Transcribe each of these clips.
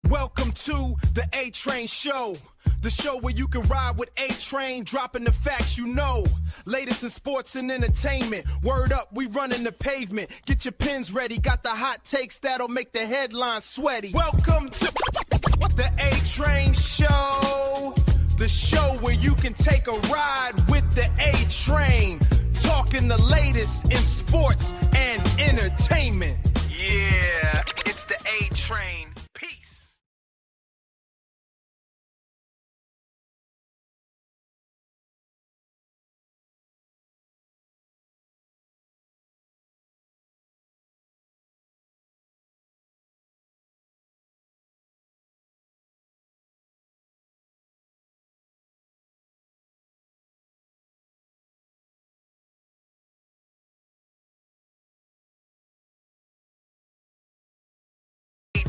Welcome to the A-Train Show, the show where you can ride with A-Train, dropping the facts you know. Latest in sports and entertainment. Word up, we running the pavement. Get your pens ready, got the hot takes that'll make the headlines sweaty. Welcome to the A-Train Show, the show where you can take a ride with the A-Train, talking the latest in sports and entertainment. Yeah, it's the A-Train. Peace.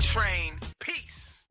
Train. Peace.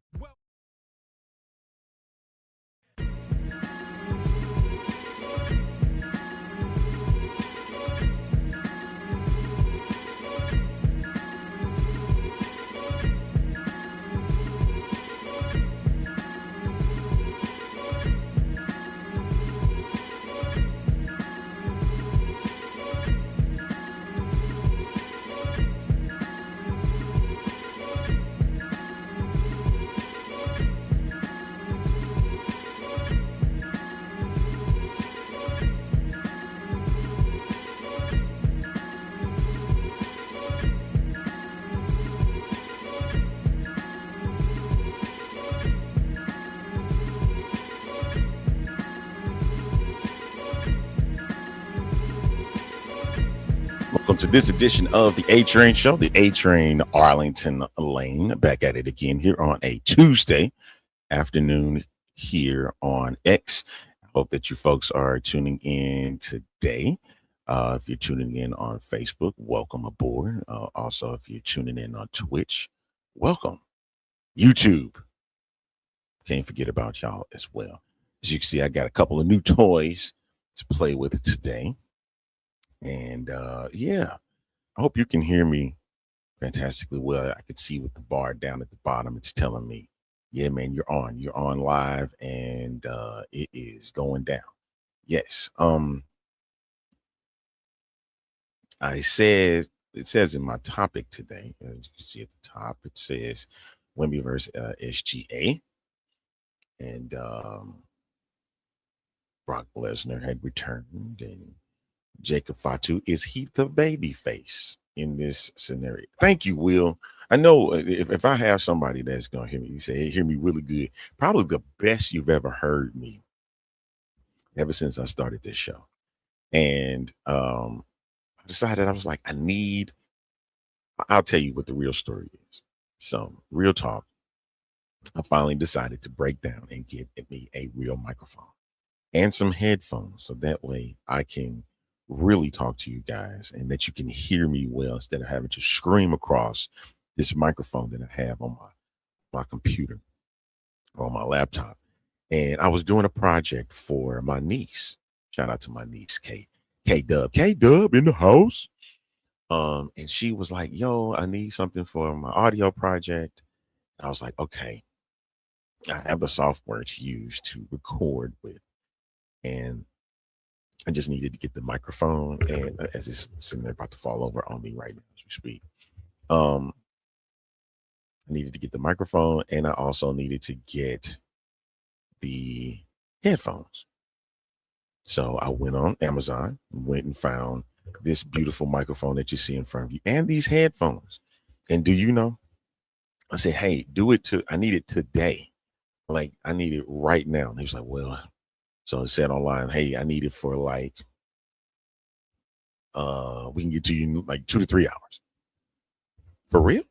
Welcome to this edition of the A-Train Show, the A-Train Arlington Lane. Back at it again here on a Tuesday afternoon here on X. I hope that you folks are tuning in today. If you're tuning in on Facebook, welcome aboard. Also, if you're tuning in on Twitch, welcome. YouTube, can't forget about y'all as well. As you can see, I got a couple of new toys to play with today. And yeah, I hope you can hear me fantastically well. I could see with the bar down at the bottom, it's telling me, yeah, man, you're on live, and it is going down. Yes. It says in my topic today, as you can see at the top, it says WEMBY versus SGA, and Brock Lesnar had returned, and Jacob Fatu, is he the baby face in this scenario? Thank you, Will. I know if I have somebody that's going to hear me, say, hey, hear me really good, probably the best you've ever heard me ever since I started this show. And I decided, I was like, I'll tell you what the real story is. So real talk, I finally decided to break down and get me a real microphone and some headphones. So that way I can really talk to you guys and that you can hear me well instead of having to scream across this microphone that I have on my computer or on my laptop. And I was doing a project for my niece. Shout out to my niece, K-Dub in the house. And she was like, yo, I need something for my audio project. I was like, okay, I have the software to use to record with. And I just needed to get the microphone, and as it's sitting there about to fall over on me right now as we speak, I needed to get the microphone, and I also needed to get the headphones. So I went on Amazon, went and found this beautiful microphone that you see in front of you and these headphones. And do you know? I said, hey, I need it today. Like, I need it right now. And he was like, well, so it said online, hey, I need it for like, we can get to you in like 2 to 3 hours. For real?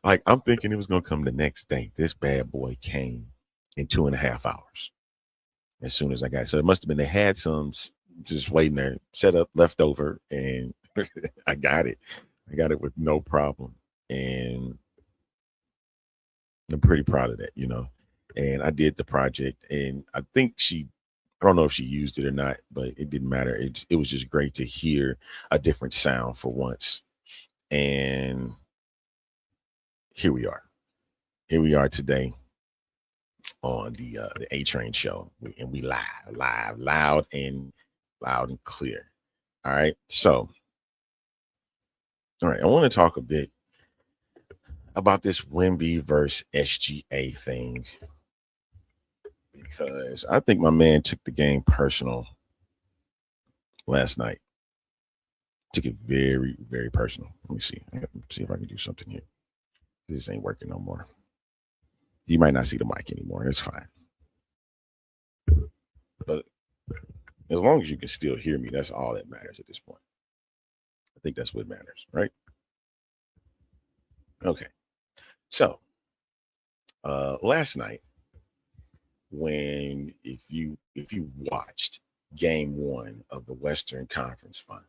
Like, I'm thinking it was going to come the next day. This bad boy came in 2.5 hours. As soon as I got it. So it must have been, they had some just waiting there, set up, left over, and I got it. I got it with no problem. And I'm pretty proud of that, you know. And I did the project, and I think I don't know if she used it or not, but it didn't matter. It was just great to hear a different sound for once. And here we are. Here we are today on the A Train show, and we loud and clear. All right. So, all right, I want to talk a bit about this WEMBY versus SGA thing, because I think my man took the game personal last night. Took it very, very personal. Let me see. See if I can do something here. This ain't working no more. You might not see the mic anymore. It's fine. But as long as you can still hear me, that's all that matters at this point. I think that's what matters, right? Okay. So last night, if you watched game 1 of the Western Conference Finals,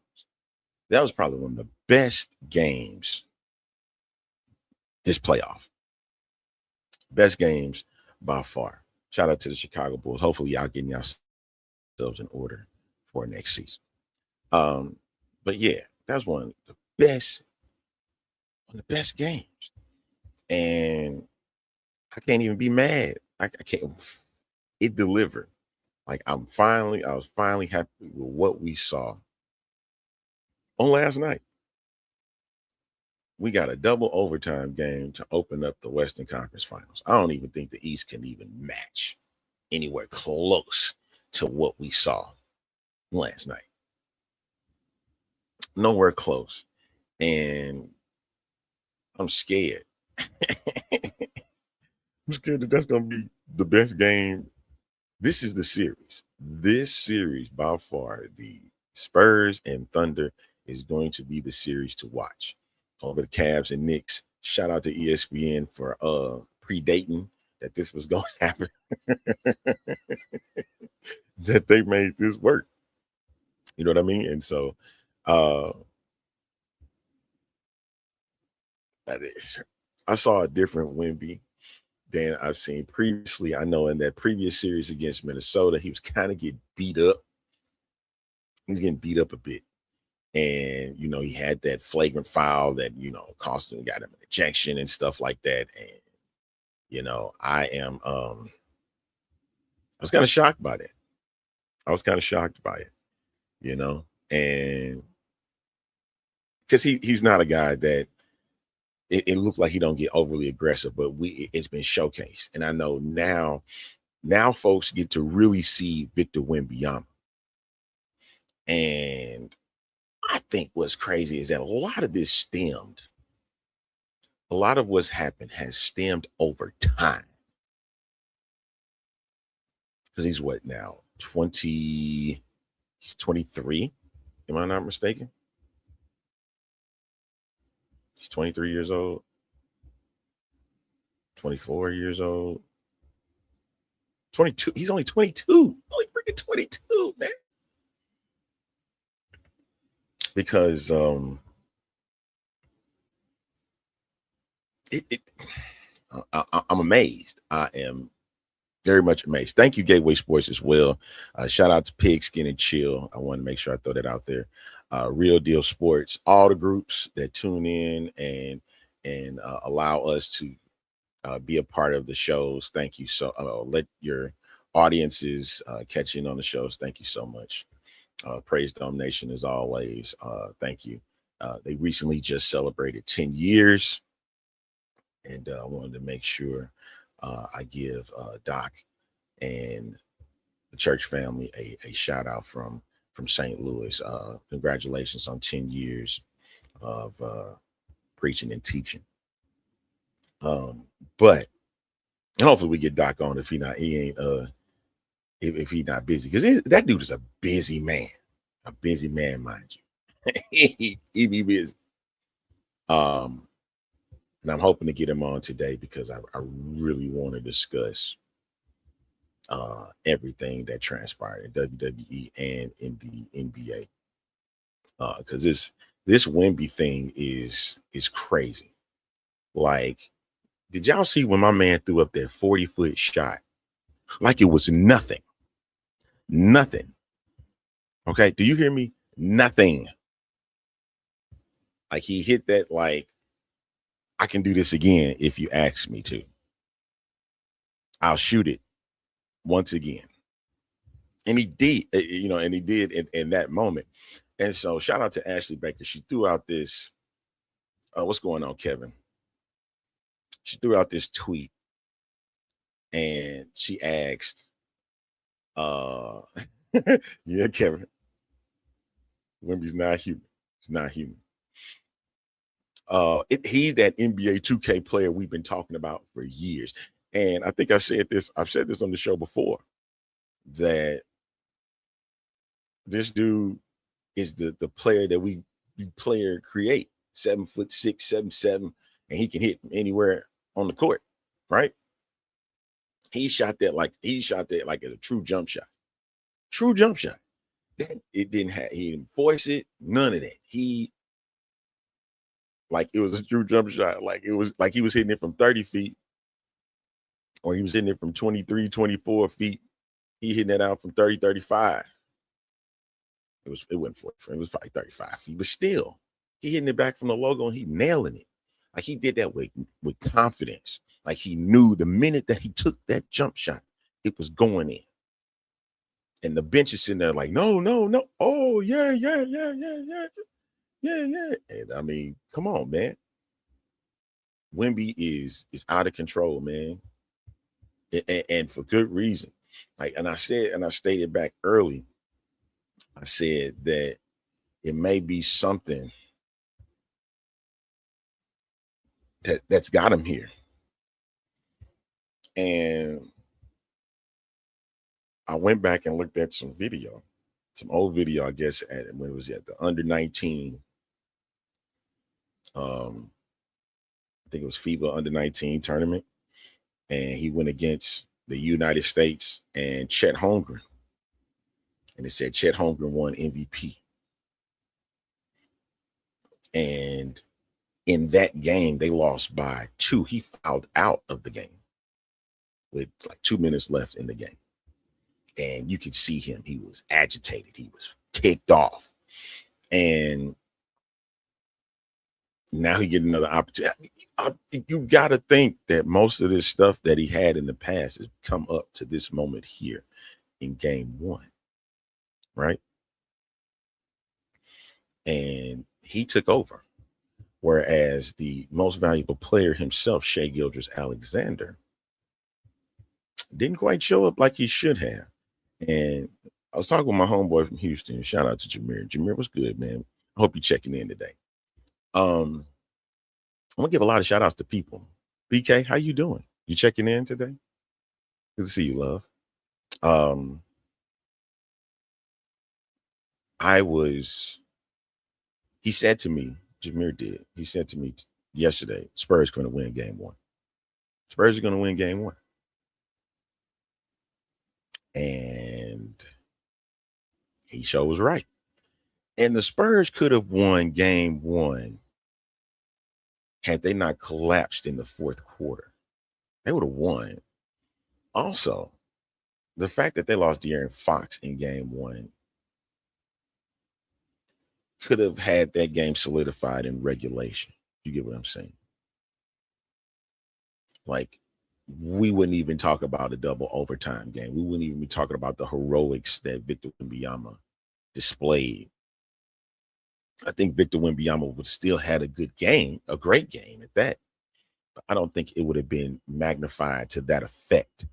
that was probably one of the best games this playoff. Best games by far. Shout out to the Chicago Bulls. Hopefully y'all getting yourselves in order for next season. But yeah, that was one of the best games. And I can't even be mad. I can't. It delivered. Like, I was finally happy with what we saw on last night. We got a double overtime game to open up the Western Conference Finals. I don't even think the East can even match anywhere close to what we saw last night. Nowhere close. And I'm scared. I'm scared that that's going to be the best game. This is the series. This series, by far, the Spurs and Thunder, is going to be the series to watch over the Cavs and Knicks. Shout out to ESPN for predating that this was going to happen. That they made this work. You know what I mean? And so I saw a different Wemby than I've seen previously. I know in that previous series against Minnesota, he was kind of getting beat up. He's getting beat up a bit. And, you know, he had that flagrant foul that, you know, cost him, got him an ejection and stuff like that. And, you know, I was kind of shocked by that. I was kind of shocked by it, you know, and because he's not a guy that it looked like he don't get overly aggressive, but it's been showcased. And I know now folks get to really see Victor Wembanyama. And I think what's crazy is that a lot of what's happened has stemmed over time. Because he's what now? He's 23. Am I not mistaken? He's 23 years old. 24 years old. 22. He's only 22. Only freaking 22, man. Because I'm amazed. I am very much amazed. Thank you, Gateway Sports, as well. Shout out to Pigskin and Chill. I want to make sure I throw that out there. Real Deal Sports, all the groups that tune in and allow us to be a part of the shows. Thank you. So let your audiences catch in on the shows. Thank you so much. Praise Dome Nation, as always. Thank you. They recently just celebrated 10 years. And I wanted to make sure I give Doc and the church family a shout out from from St. Louis. Congratulations on 10 years of preaching and teaching. But hopefully we get Doc on if he ain't if he's not busy, because that dude is a busy man, mind you. he be busy. And I'm hoping to get him on today because I really want to discuss everything that transpired in WWE and in the NBA. Because this Wemby thing is crazy. Like, did y'all see when my man threw up that 40-foot shot? Like it was nothing. Nothing. Okay, do you hear me? Nothing. Like he hit that like, I can do this again if you ask me to. I'll shoot it once again. And he did, and he did in that moment. And so shout out to Ashley Baker. She threw out this, what's going on, Kevin? She threw out this tweet and she asked, yeah, Kevin, Wemby's not human. He's not human. He's that NBA 2K player we've been talking about for years. And I think I've said this on the show before, that this dude is the player that we create. 7'6", 7'7", and he can hit from anywhere on the court, right? He shot that like as a true jump shot. True jump shot. That he didn't force it, none of that. Like it was a true jump shot. Like it was like he was hitting it from 30 feet, or he was hitting it from 23, 24 feet. He hitting it out from 30, 35. It wasn't 40, it was probably 35 feet, but still, he hitting it back from the logo and he nailing it. Like he did that with confidence. Like he knew the minute that he took that jump shot, it was going in. And the bench is sitting there like, no. Oh, yeah. And I mean, come on, man. Wemby is out of control, man. And for good reason. Like, and I stated back early, I said that it may be something that's got him here. And I went back and looked at some old video, I guess, when it was at the under 19. I think it was FIBA under 19 tournament. And he went against the United States and Chet Holmgren. And it said Chet Holmgren won MVP. And in that game, they lost by 2. He fouled out of the game with like 2 minutes left in the game. And you could see him. He was agitated. He was ticked off. And now he get another opportunity. You got to think that most of this stuff that he had in the past has come up to this moment here in game 1, right? And he took over. Whereas the most valuable player himself, Shai Gilgeous-Alexander, didn't quite show up like he should have. And I was talking with my homeboy from Houston. Shout out to Jameer. Jameer, was good, man. I hope you're checking in today. I'm gonna give a lot of shout outs to people. BK, how you doing? You checking in today? Good to see you, love. He said to me, Jameer did. He said to me yesterday, Spurs going to win game 1. Spurs are going to win game 1. And he sure was right. And the Spurs could have won game 1 had they not collapsed in the fourth quarter. They would have won. Also, the fact that they lost De'Aaron Fox in game 1 could have had that game solidified in regulation. You get what I'm saying? Like, we wouldn't even talk about a double overtime game. We wouldn't even be talking about the heroics that Victor Wembanyama displayed. I think Victor Wembanyama would still had a good game, a great game at that. But I don't think it would have been magnified to that effect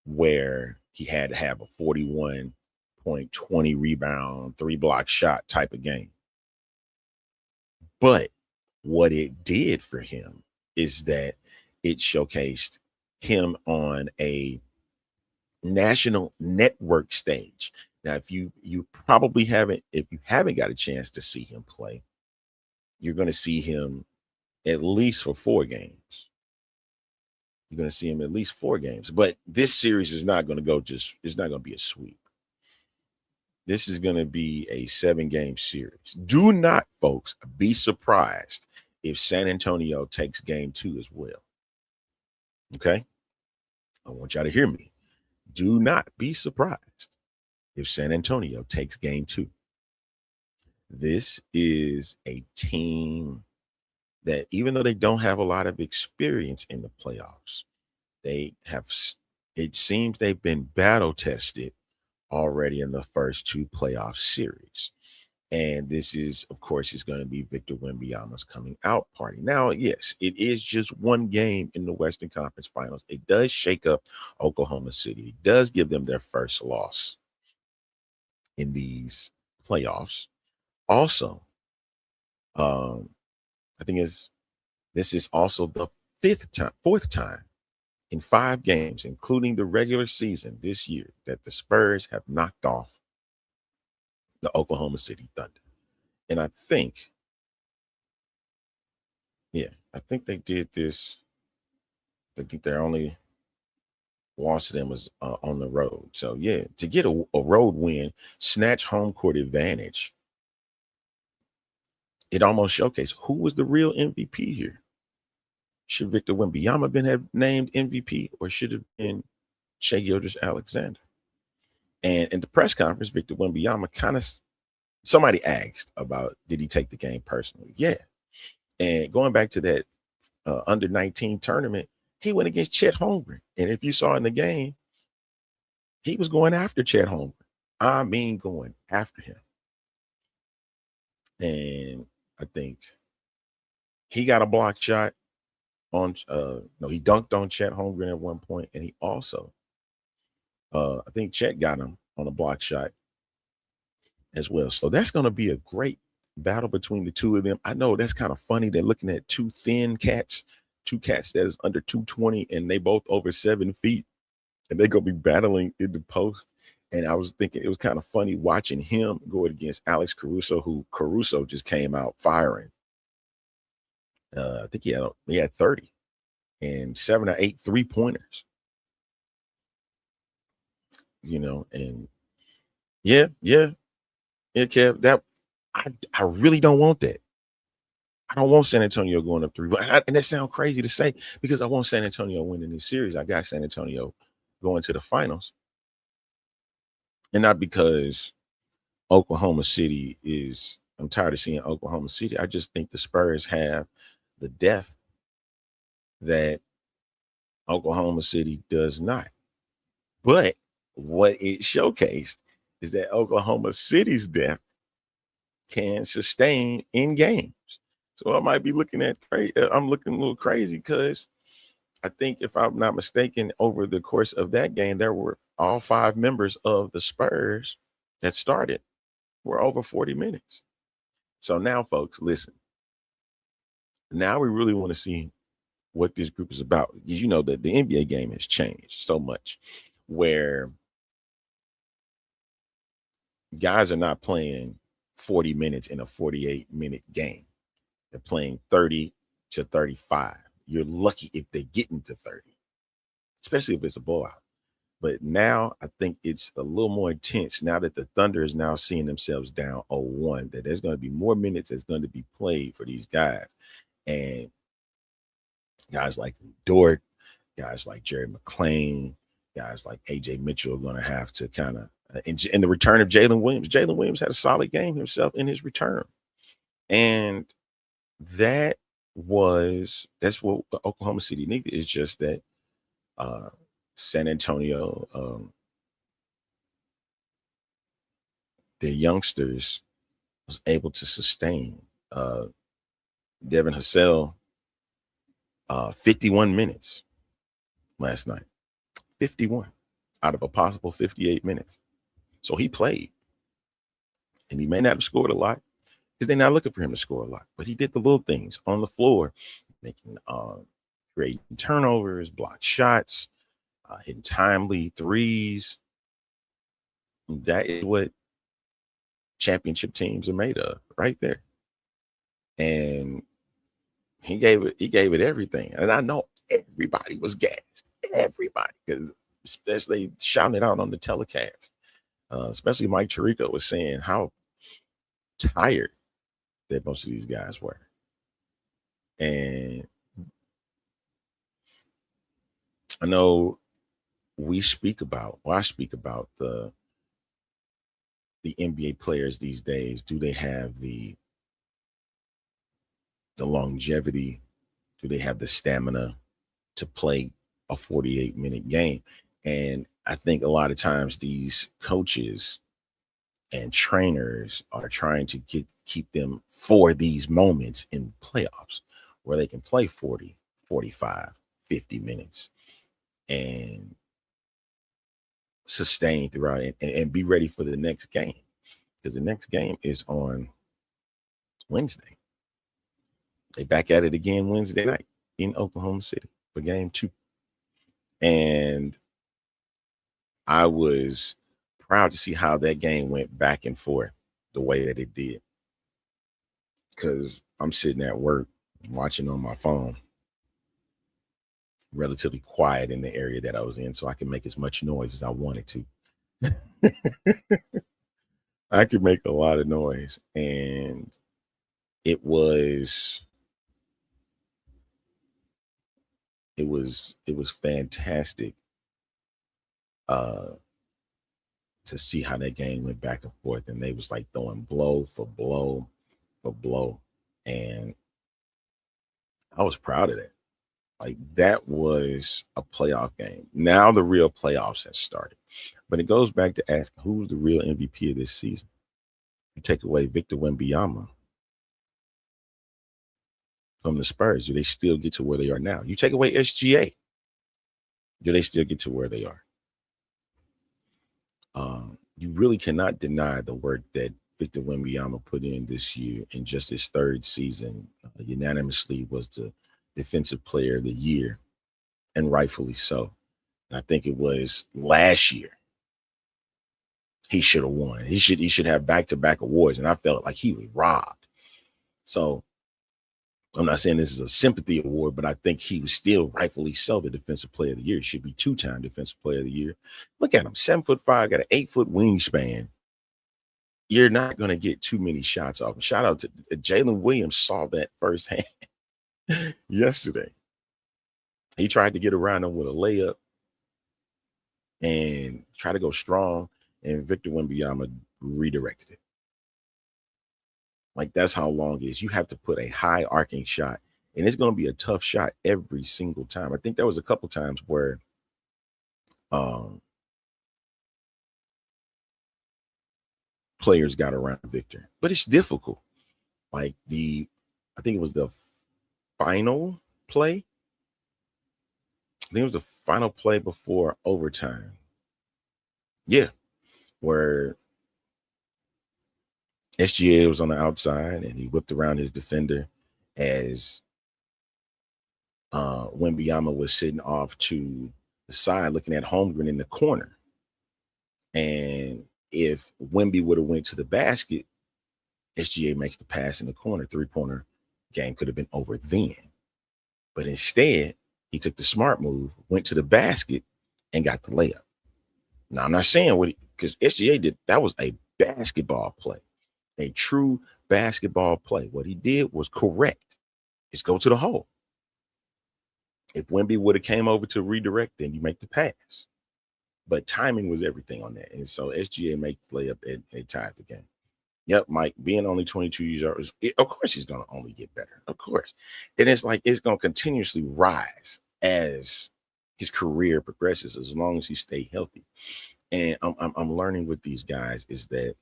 where he had to have a 41.9 point, 20 rebound, 3 block shot type of game. But what it did for him is that it showcased him on a national network stage. Now, if you probably haven't, if you haven't got a chance to see him play, you're going to see him at least for 4 games. You're going to see him at least 4 games. But this series is not going to go it's not going to be a sweep. This is going to be a 7-game series. Do not, folks, be surprised if San Antonio takes game 2 as well. Okay? I want y'all to hear me. Do not be surprised if San Antonio takes game 2. This is a team that, even though they don't have a lot of experience in the playoffs, they have, it seems they've been battle tested already in the first 2 playoff series. And this is, of course, is going to be Victor Wembanyama's coming out party. Now, yes, it is just 1 game in the Western Conference Finals. It does shake up Oklahoma City. It does give them their first loss in these playoffs. Also, I think this is also the 4th time in 5 games, including the regular season this year, that the Spurs have knocked off the Oklahoma City Thunder. And I think they did this. I think their only loss to them was on the road. So, yeah, to get a road win, snatch home court advantage, it almost showcased who was the real MVP here. Should Victor Wembanyama have named MVP, or should it have been Shai Gilgeous-Alexander? And in the press conference, Victor Wembanyama somebody asked about, did he take the game personally? Yeah. And going back to that under 19 tournament, he went against Chet Holmgren. And if you saw in the game, he was going after Chet Holmgren. I mean, going after him. And I think he got a block shot on, he dunked on Chet Holmgren at one point. And he also, I think Chet got him on a block shot as well. So that's going to be a great battle between the 2 of them. I know that's kind of funny. They're looking at 2 thin cats, 2 cats that is under 220, and they both over 7 feet, and they're going to be battling in the post. And I was thinking it was kind of funny watching him go against Alex Caruso, who Caruso just came out firing. I think he had 30 and 7 or 8 3-pointers. And yeah, Kev, that I really don't want that. I don't want San Antonio going up 3. And that sounds crazy to say, because I want San Antonio winning this series. I got San Antonio going to the finals. And not because Oklahoma City I'm tired of seeing Oklahoma City. I just think the Spurs have the depth that Oklahoma City does not. But what it showcased is that Oklahoma City's depth can sustain in games. So I might be looking at I'm looking a little crazy, because I think, if I'm not mistaken, over the course of that game, there were all 5 members of the Spurs that started were over 40 minutes. So now, folks, listen. Now we really want to see what this group is about. Because you know that the NBA game has changed so much, where guys are not playing 40 minutes in a 48-minute game. They're playing 30 to 35. You're lucky if they get into 30, especially if it's a blowout. But now I think it's a little more intense now that the Thunder is now seeing themselves down 0-1, that there's going to be more minutes that's going to be played for these guys. And guys like Dort, guys like Jerry McClain, guys like AJ Mitchell are going to have to kind of, in the return of Jalen Williams. Jalen Williams had a solid game himself in his return. And that's what Oklahoma City needed. It's just that San Antonio, their youngsters was able to sustain. Devin Hassel, 51 minutes last night. 51 out of a possible 58 minutes. So he played. And he may not have scored a lot because they're not looking for him to score a lot. But he did the little things on the floor, making creating turnovers, blocked shots, hitting timely threes. That is what championship teams are made of, right there. And he gave it everything. And I know everybody was gassed. Everybody, because especially shouting it out on the telecast. Especially Mike Tirico was saying how tired that most of these guys were. And I know I speak about the NBA players these days. Do they have the longevity? Do they have the stamina to play a 48-minute game? And I think a lot of times these coaches and trainers are trying to keep them for these moments in playoffs where they can play 40, 45, 50 minutes and sustain throughout it and be ready for the next game, because the next game is on Wednesday. They back at it again Wednesday night in Oklahoma City for game 2. And I was proud to see how that game went back and forth the way that it did, because I'm sitting at work watching on my phone, relatively quiet in the area that I was in, so I could make as much noise as I wanted to. I could make a lot of noise, and it was fantastic to see how that game went back and forth, and they was like throwing blow for blow for blow, and I was proud of that. Like, that was a playoff game. Now the real playoffs have started. But it goes back to asking, who's the real MVP of this season? You take away Victor Wembanyama from the Spurs, do they still get to where they are now? You take away SGA, do they still get to where they are? You really cannot deny the work that Victor Wembanyama put in this year. In just his third season, unanimously was the Defensive Player of the Year, and rightfully so. And I think it was last year he should have won. He should have back-to-back awards, and I felt like he was robbed. So I'm not saying this is a sympathy award, but I think he was still rightfully so the Defensive Player of the Year. He should be 2-time Defensive Player of the Year. Look at him, 7'5", got an 8-foot wingspan. You're not going to get too many shots off him. Shout out to Jalen Williams, saw that firsthand yesterday. He tried to get around him with a layup and try to go strong, and Victor Wembanyama redirected it. Like, that's how long it is. You have to put a high arcing shot, and it's going to be a tough shot every single time. I think there was a couple times where players got around Victor, but it's difficult. Like, I think it was the final play. I think it was the final play before overtime. Yeah, where SGA was on the outside and he whipped around his defender as Wembanyama was sitting off to the side looking at Holmgren in the corner. And if Wemby would have went to the basket, SGA makes the pass in the corner, 3-pointer, game could have been over then. But instead, he took the smart move, went to the basket, and got the layup. Now, I'm not saying because SGA did, that was a basketball play, a true basketball play. What he did was correct. Just go to the hole. If Wemby would have came over to redirect, then you make the pass. But timing was everything on that. And so SGA makes the layup and it ties the game. Yep, Mike, being only 22 years old, of course he's going to only get better. Of course. And it's like it's going to continuously rise as his career progresses, as long as he stay healthy. And I'm learning with these guys is that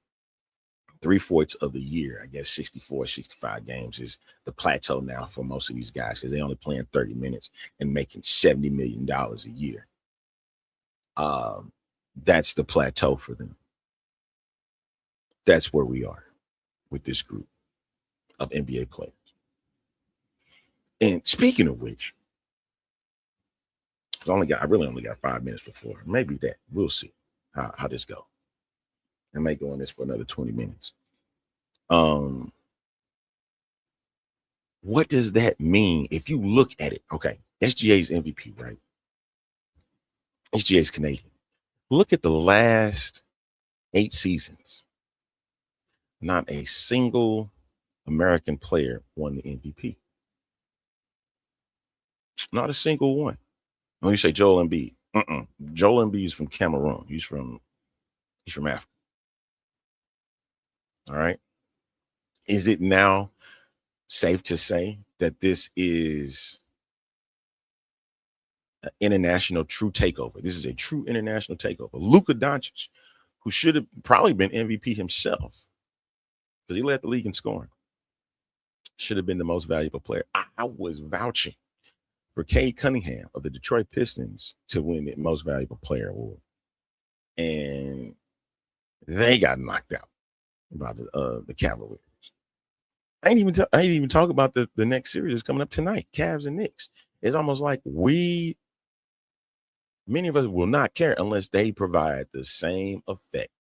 3/4 of the year, I guess 64, 65 games is the plateau now for most of these guys, because they only playing 30 minutes and making $70 million a year. That's the plateau for them. That's where we are with this group of NBA players. And speaking of which, I really only got 5 minutes before. Maybe that. We'll see how this goes. I may go on this for another 20 minutes. What does that mean if you look at it? Okay, SGA's MVP, right? SGA's Canadian. Look at the last 8 seasons. Not a single American player won the MVP. Not a single one. When you say Joel Embiid, Joel Embiid is from Cameroon. He's from Africa. All right. Is it now safe to say that this is an international true takeover? This is a true international takeover. Luka Doncic, who should have probably been MVP himself because he led the league in scoring, should have been the most valuable player. I was vouching for Cade Cunningham of the Detroit Pistons to win the most valuable player award. And they got knocked out by the Cavaliers. I ain't even talk about the next series that's coming up tonight, Cavs and Knicks. It's almost like many of us will not care unless they provide the same effect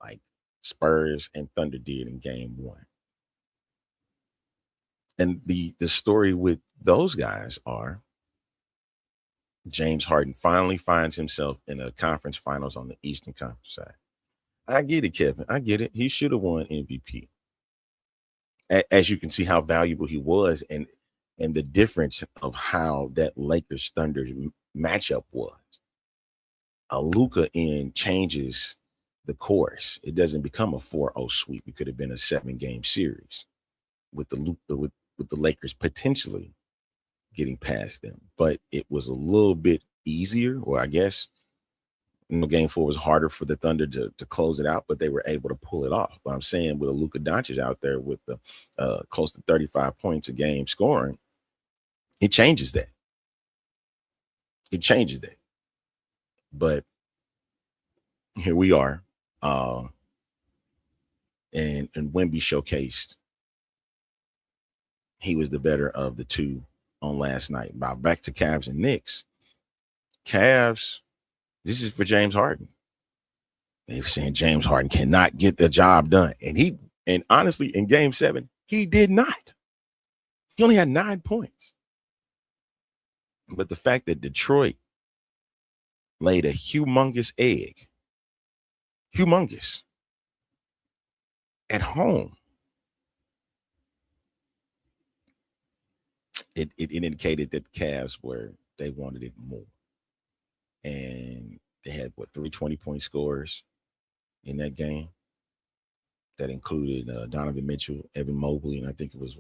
like Spurs and Thunder did in game 1. And the story with those guys are James Harden finally finds himself in a conference finals on the Eastern Conference side. I get it, Kevin. I get it. He should have won MVP. As you can see how valuable he was and the difference of how that Lakers Thunder matchup was. Luka changes the course. It doesn't become a 4-0 sweep. It could have been a 7-game series with the Lakers potentially getting past them. But it was a little bit easier, or I guess game 4 was harder for the Thunder to close it out, but they were able to pull it off. But I'm saying with a Luka Doncic out there with the close to 35 points a game scoring, it changes that. But here we are. And Wemby showcased he was the better of the two on last night. Now back to Cavs and Knicks. Cavs, this is for James Harden. They're saying James Harden cannot get the job done. And honestly, in game 7, he did not. He only had 9 points. But the fact that Detroit laid a humongous egg, at home, it indicated that the Cavs they wanted it more. And they had 3 20-point scorers in that game. That included Donovan Mitchell, Evan Mobley, and I think it was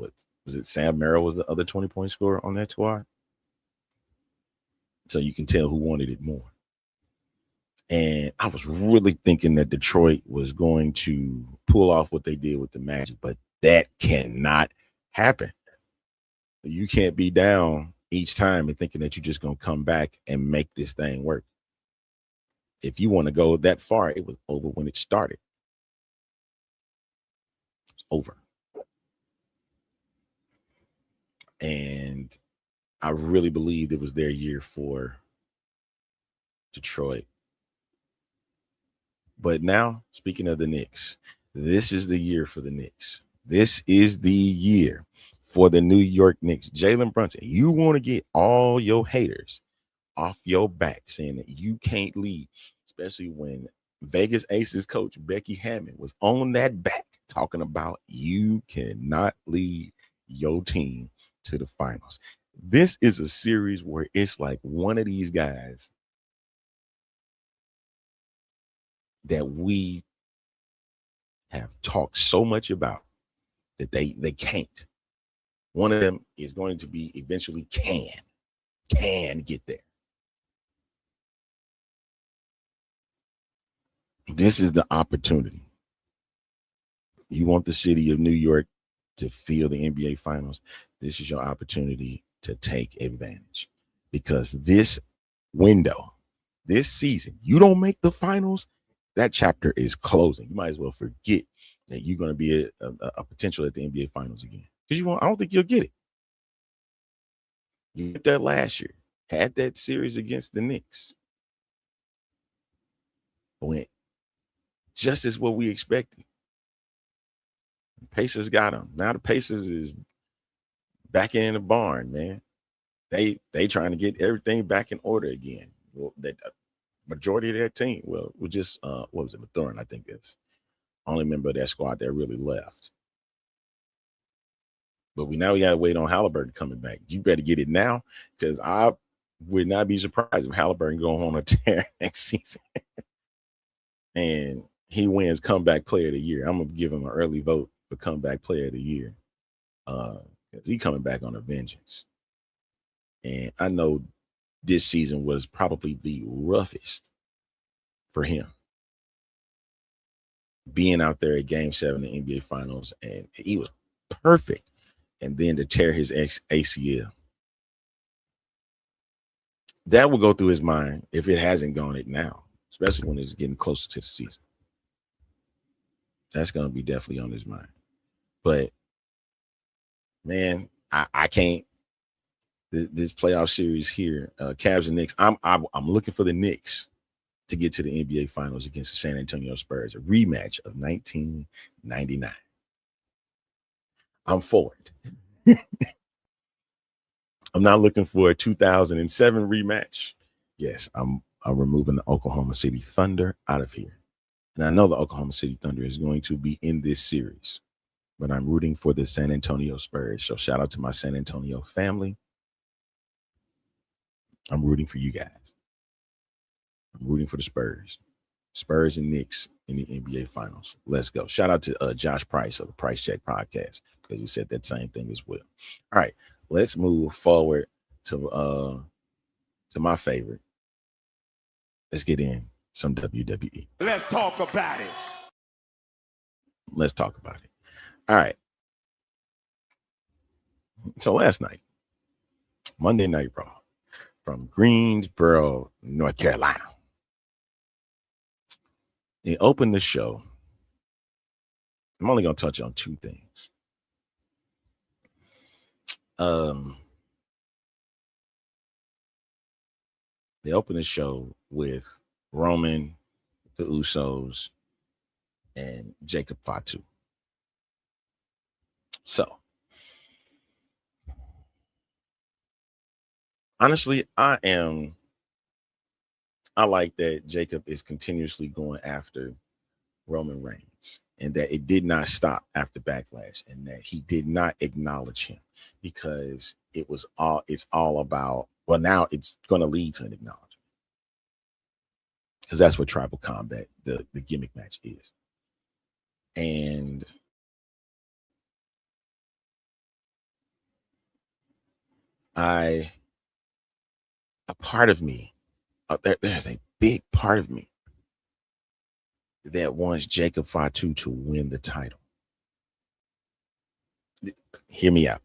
Sam Merrill was the other 20-point scorer on that squad. So you can tell who wanted it more. And I was really thinking that Detroit was going to pull off what they did with the Magic, but that cannot happen. You can't be down each time and thinking that you're just going to come back and make this thing work. If you want to go that far, it was over when it started. It's over. And I really believed it was their year for Detroit. But now, speaking of the Knicks, this is the year for the Knicks. This is the year for the New York Knicks. Jalen Brunson, you want to get all your haters off your back saying that you can't lead, especially when Vegas Aces coach Becky Hammond was on that back talking about you cannot lead your team to the finals. This is a series where it's like one of these guys that we have talked so much about that they can't. One of them is going to be eventually can get there. This is the opportunity. You want the city of New York to feel the NBA Finals. This is your opportunity to take advantage, because this window, this season, you don't make the finals, that chapter is closing. You might as well forget that you're going to be a potential at the NBA Finals again. Because I don't think you'll get it. You did that last year. Had that series against the Knicks. Went just as what we expected. Pacers got them. Now the Pacers is back in the barn, man. They trying to get everything back in order again. That majority of that team, well, was just what was it, Mathurin? I think that's only member of that squad that really left. But we got to wait on Halliburton coming back. You better get it now, because I would not be surprised if Halliburton going on a tear next season and he wins comeback player of the year. I'm gonna give him an early vote for comeback player of the year, because he coming back on a vengeance. And I know this season was probably the roughest for him, being out there at Game 7 in the NBA Finals, and he was perfect. And then to tear his ACL. That will go through his mind if it hasn't gone it now, especially when it's getting closer to the season. That's going to be definitely on his mind. But, man, I can't. This playoff series here, Cavs and Knicks, I'm looking for the Knicks to get to the NBA Finals against the San Antonio Spurs, a rematch of 1999. I'm for it. I'm not looking for a 2007 rematch. Yes, I'm removing the Oklahoma City Thunder out of here. And I know the Oklahoma City Thunder is going to be in this series, but I'm rooting for the San Antonio Spurs. So shout out to my San Antonio family. I'm rooting for you guys. I'm rooting for the Spurs. Spurs and Knicks in the NBA Finals. Let's go. Shout out to Josh Price of the Price Check Podcast, because he said that same thing as well. All right, let's move forward to my favorite. Let's get in some WWE. Let's talk about it. Let's talk about it. All right. So last night, Monday Night Raw, from Greensboro, North Carolina. They opened the show. I'm only going to touch on two things. They opened the show with Roman, the Usos, and Jacob Fatu. So, honestly, I like that Jacob is continuously going after Roman Reigns, and that it did not stop after Backlash, and that he did not acknowledge him, because it's all about, well, now it's going to lead to an acknowledgement, because that's what Tribal Combat, the gimmick match, is. And a part of me, there's a big part of me that wants Jacob Fatu to win the title. Hear me out.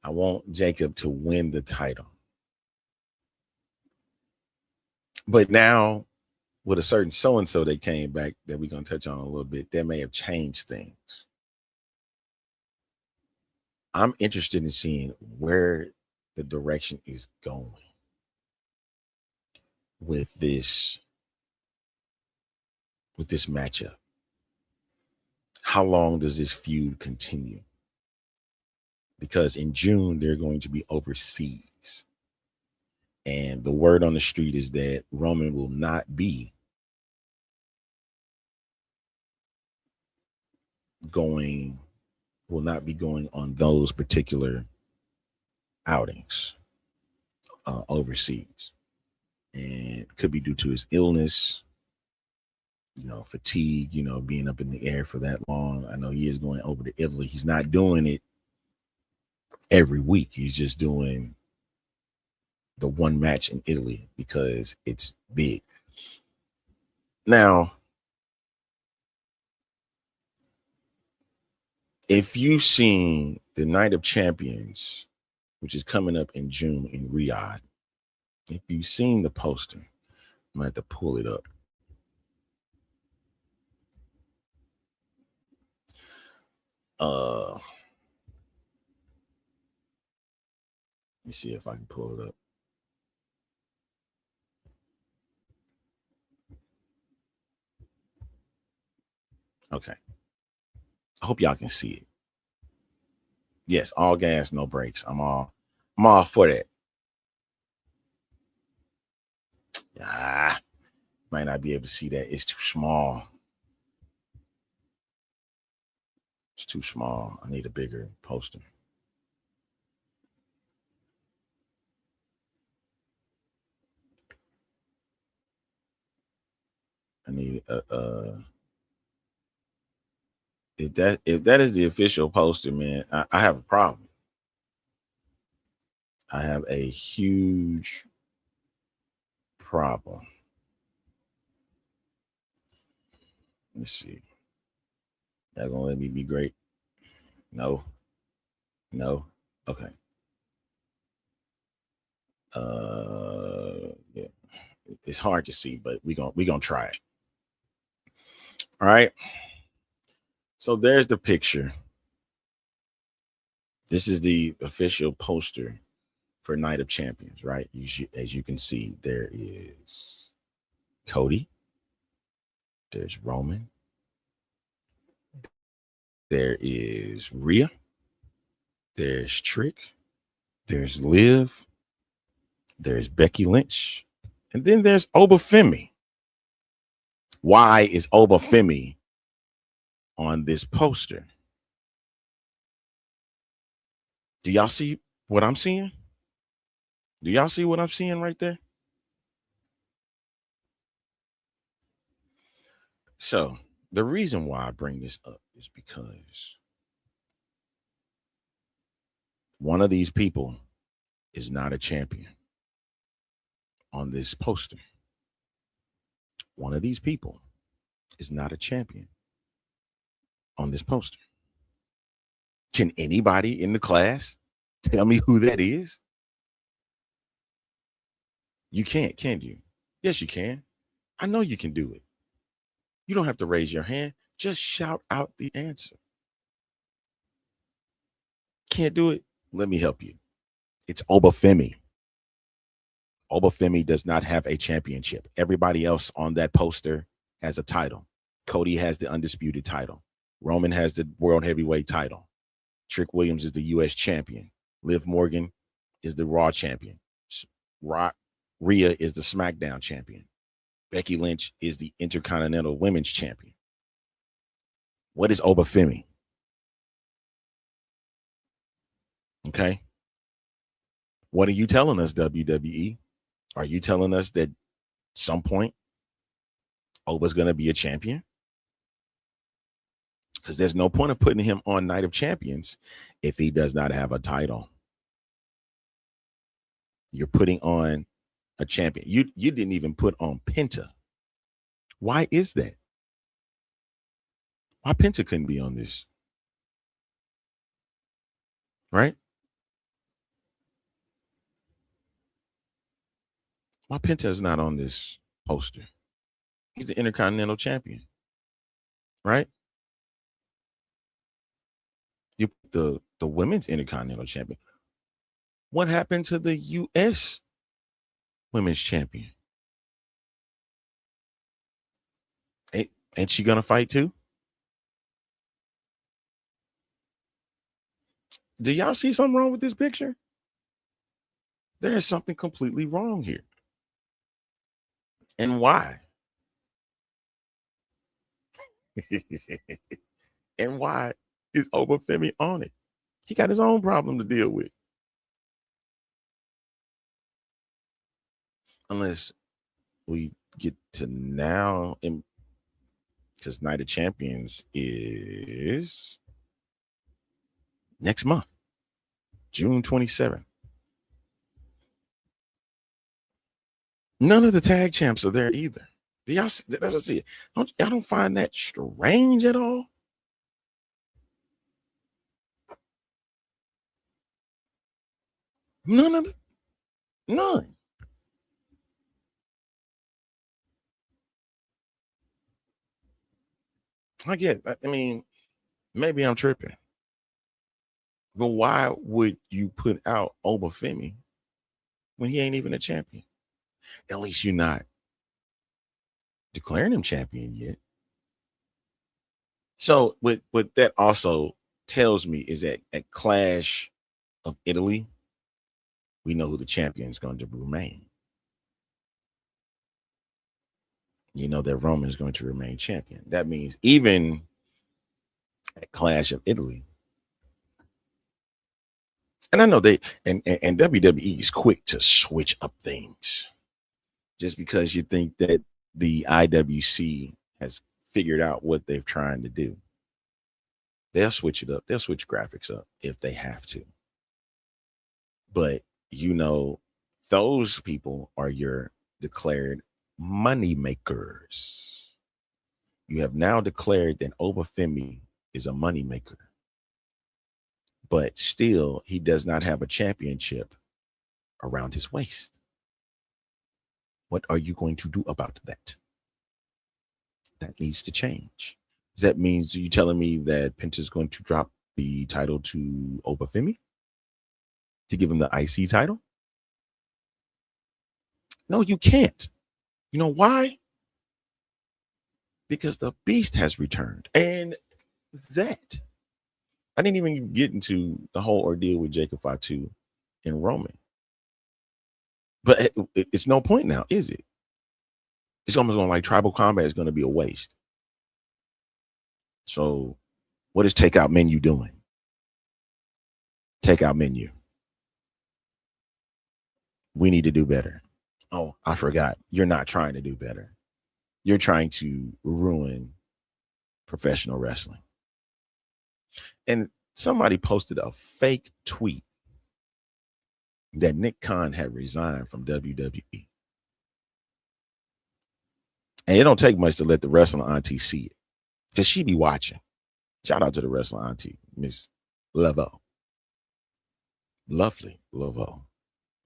I want Jacob to win the title. But now, with a certain so-and-so that came back that we're going to touch on a little bit, that may have changed things. I'm interested in seeing where the direction is going with this matchup. How long does this feud continue? Because in June, they're going to be overseas. And the word on the street is that Roman will not be going on those particular outings overseas. And it could be due to his illness, fatigue, being up in the air for that long. I know he is going over to Italy. He's not doing it every week. He's just doing the one match in Italy because it's big. Now, if you've seen the Night of Champions, which is coming up in June in Riyadh, if you've seen the poster, I might have to pull it up. Let me see if I can pull it up. Okay. I hope y'all can see it. Yes, all gas, no brakes. I'm all for that. Might not be able to see that. It's too small. It's too small. I need a bigger poster. I need if that is the official poster, man, I have a problem. I have a huge problem. Let's see. Y'all gonna let me be great? No. Okay. Yeah. It's hard to see, but we gonna try it. All right. So there's the picture. This is the official poster for Night of Champions, right? As you can see, there is Cody. There's Roman. There is Rhea. There's Trick. There's Liv. There's Becky Lynch. And then there's Oba Femi. Why is Oba Femi on this poster? Do y'all see what I'm seeing? Do y'all see what I'm seeing right there? So the reason why I bring this up is because one of these people is not a champion on this poster. One of these people is not a champion on this poster. Can anybody in the class tell me who that is? You can't, can you? Yes, you can. I know you can do it. You don't have to raise your hand. Just shout out the answer. Can't do it? Let me help you. It's Oba Femi. Oba Femi does not have a championship. Everybody else on that poster has a title. Cody has the undisputed title. Roman has the world heavyweight title. Trick Williams is the U.S. champion. Liv Morgan is the Raw champion. Rhea is the SmackDown champion. Becky Lynch is the Intercontinental Women's champion. What is Oba Femi? Okay. What are you telling us, WWE? Are you telling us that at some point Oba's going to be a champion? Because there's no point of putting him on Night of Champions if he does not have a title. You're putting on a champion. You didn't even put on Penta. Why is that? Why Penta couldn't be on this? Right? Why Penta is not on this poster? He's the Intercontinental Champion. Right? You put the Women's Intercontinental Champion. What happened to the U.S. Women's Champion? Ain't she gonna fight too? Do y'all see something wrong with this picture? There is something completely wrong here. And why? And why is Oba Femi on it? He got his own problem to deal with. Unless we get to now, because Night of Champions is next month, June 27th. None of the tag champs are there either. Do y'all see? That's what I see. Y'all don't find that strange at all? None. I mean, maybe I'm tripping. But why would you put out Oba Femi when he ain't even a champion? At least you're not declaring him champion yet. So what that also tells me is that at Clash of Italy, we know who the champion is going to remain. You know that Roman is going to remain champion. That means even at Clash of Italy, and I know they and WWE is quick to switch up things just because you think that the IWC has figured out what they're trying to do. They'll switch it up. They'll switch graphics up if they have to. But you know, those people are your declared money makers. You have now declared that Oba Femi is a money maker. But still, he does not have a championship around his waist. What are you going to do about that? That needs to change. Does that mean, are you telling me that Penta's going to drop the title to Oba Femi to give him the IC title? No, you can't. You know why? Because the beast has returned. And that, I didn't even get into the whole ordeal with Jacob Fatu and Roman. But it's no point now, is it? It's almost like tribal combat is going to be a waste. So what is Takeout Menu doing? Takeout Menu. We need to do better. Oh, I forgot. You're not trying to do better. You're trying to ruin professional wrestling. And somebody posted a fake tweet that Nick Khan had resigned from WWE. And it don't take much to let the wrestling auntie see it, because she be watching. Shout out to the wrestling auntie, Miss Levo. Lovely Levo.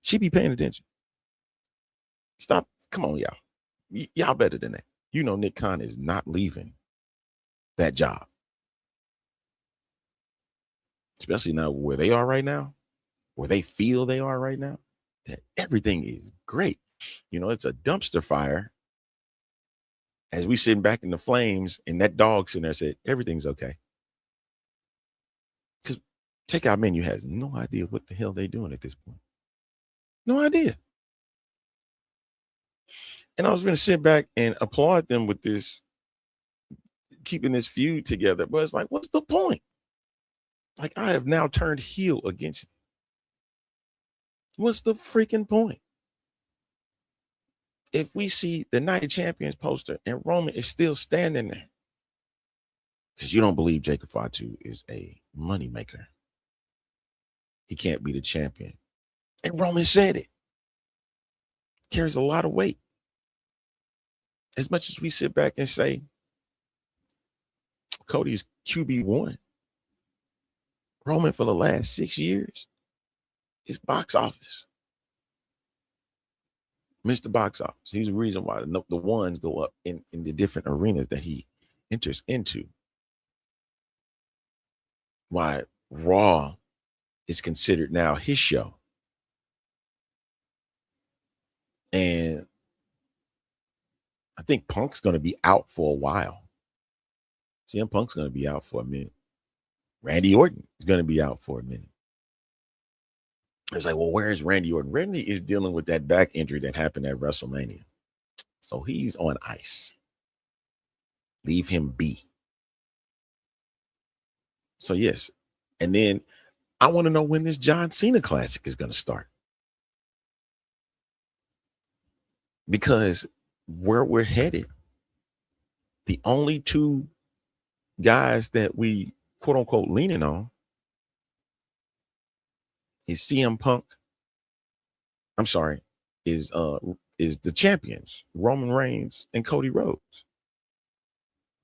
She be paying attention. Stop. Come on, y'all. Y'all better than that. You know Nick Khan is not leaving that job. Especially now where they are right now, where they feel they are right now, that everything is great. You know, it's a dumpster fire. As we sitting back in the flames, and that dog sitting there said, everything's okay. Because Takeout Menu has no idea what the hell they're doing at this point. No idea. And I was going to sit back and applaud them with this, keeping this feud together. But it's like, what's the point? Like, I have now turned heel against it. What's the freaking point? If we see the Night of Champions poster and Roman is still standing there, because you don't believe Jacob Fatu is a moneymaker, he can't be the champion. And Roman said it. Carries a lot of weight. As much as we sit back and say Cody's QB1, Roman for the last 6 years is box office. Mr. Box Office. He's the reason why the ones go up in the different arenas that he enters into. Why Raw is considered now his show. And I think Punk's going to be out for a while. CM Punk's going to be out for a minute. Randy Orton is going to be out for a minute. It's like, well, where is Randy Orton? Randy is dealing with that back injury that happened at WrestleMania. So he's on ice. Leave him be. So, yes. And then I want to know when this John Cena Classic is going to start. Because where we're headed, the only two guys that we, quote unquote, leaning on is CM Punk. I'm sorry, is the champions, Roman Reigns and Cody Rhodes.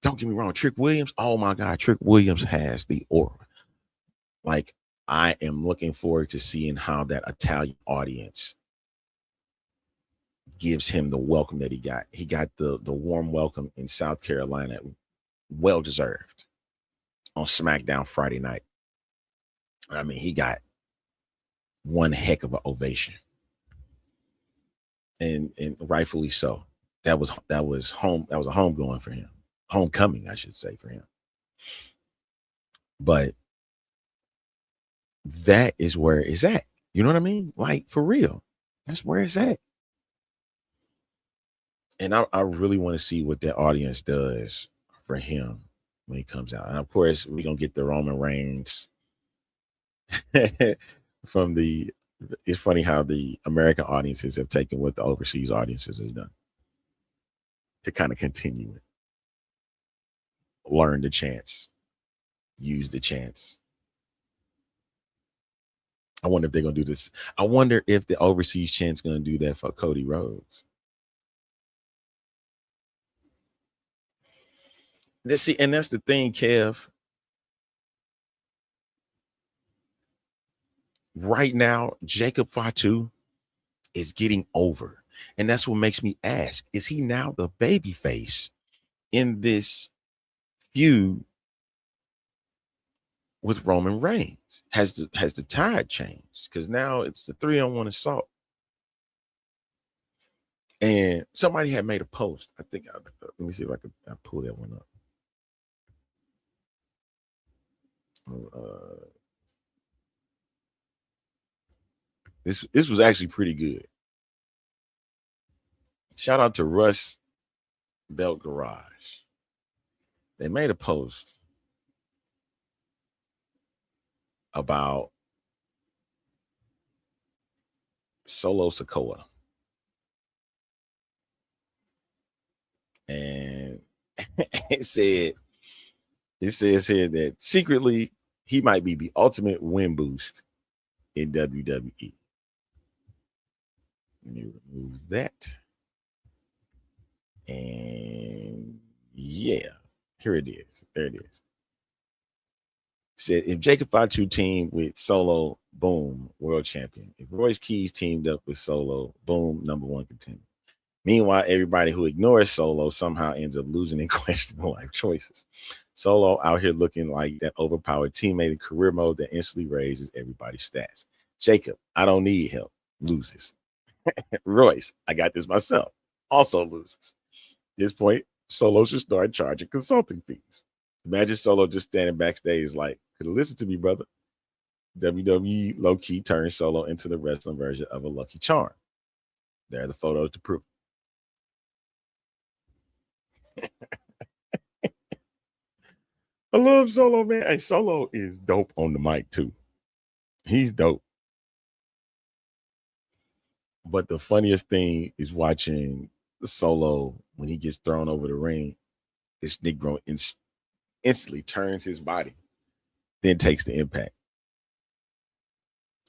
Don't get me wrong, Trick Williams. Oh my God, Trick Williams has the aura. Like, I am looking forward to seeing how that Italian audience gives him the welcome that he got. He got the warm welcome in South Carolina, well deserved, on SmackDown Friday night. I mean, he got one heck of an ovation, and rightfully so. That was home. That was a homegoing for him, homecoming, I should say, for him. But that is where it's at. You know what I mean? Like, for real, that's where it's at. And I really want to see what that audience does for him when he comes out. And of course, we're gonna get the Roman Reigns from the. It's funny how the American audiences have taken what the overseas audiences has done to kind of continue it, learn the chants, use the chants. I wonder if they're gonna do this. I wonder if the overseas chant's gonna do that for Cody Rhodes. See, and that's the thing, Kev. Right now, Jacob Fatu is getting over. And that's what makes me ask, is he now the baby face in this feud with Roman Reigns? Has the tide changed? Because now it's the 3-on-1 assault. And somebody had made a post. I think, let me see if I pull that one up. This was actually pretty good. Shout out to Russ Belt Garage. They made a post about Solo Sikoa. And it says here that secretly he might be the ultimate win boost in WWE. Let me remove that. And yeah, here it is. There it is. Said if Jacob Fatu teamed with Solo, boom, world champion. If Royce Keys teamed up with Solo, boom, #1 contender. Meanwhile, everybody who ignores Solo somehow ends up losing in questionable life choices. Solo out here looking like that overpowered teammate in career mode that instantly raises everybody's stats. Jacob, I don't need help, loses. Royce, I got this myself, also loses. At this point, Solo should start charging consulting fees. Imagine Solo just standing backstage like, could have listened to me, brother. WWE low-key turned Solo into the wrestling version of a Lucky Charm. There are the photos to prove. I love Solo, man. Hey, Solo is dope on the mic, too. He's dope. But the funniest thing is watching Solo when he gets thrown over the ring. This Negro instantly turns his body, then takes the impact.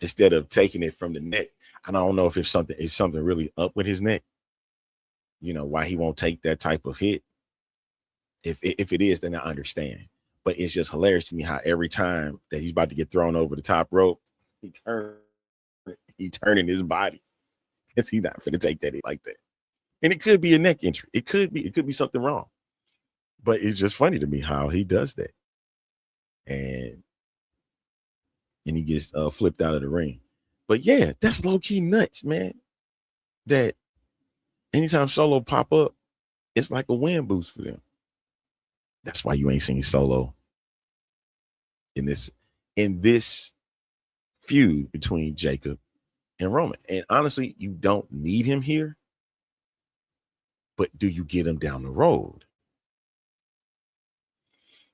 Instead of taking it from the neck. I don't know if it's something really up with his neck. You know, why he won't take that type of hit. If it is, then I understand. But it's just hilarious to me how every time that he's about to get thrown over the top rope, he turning his body. Because he's not going to take that hit like that. And it could be a neck injury. It could be something wrong. But it's just funny to me how he does that. And he gets flipped out of the ring. But yeah, that's low-key nuts, man. That anytime Solo pop up, it's like a win boost for them. That's why you ain't seen Solo in this feud between Jacob and Roman. And honestly, you don't need him here. But do you get him down the road?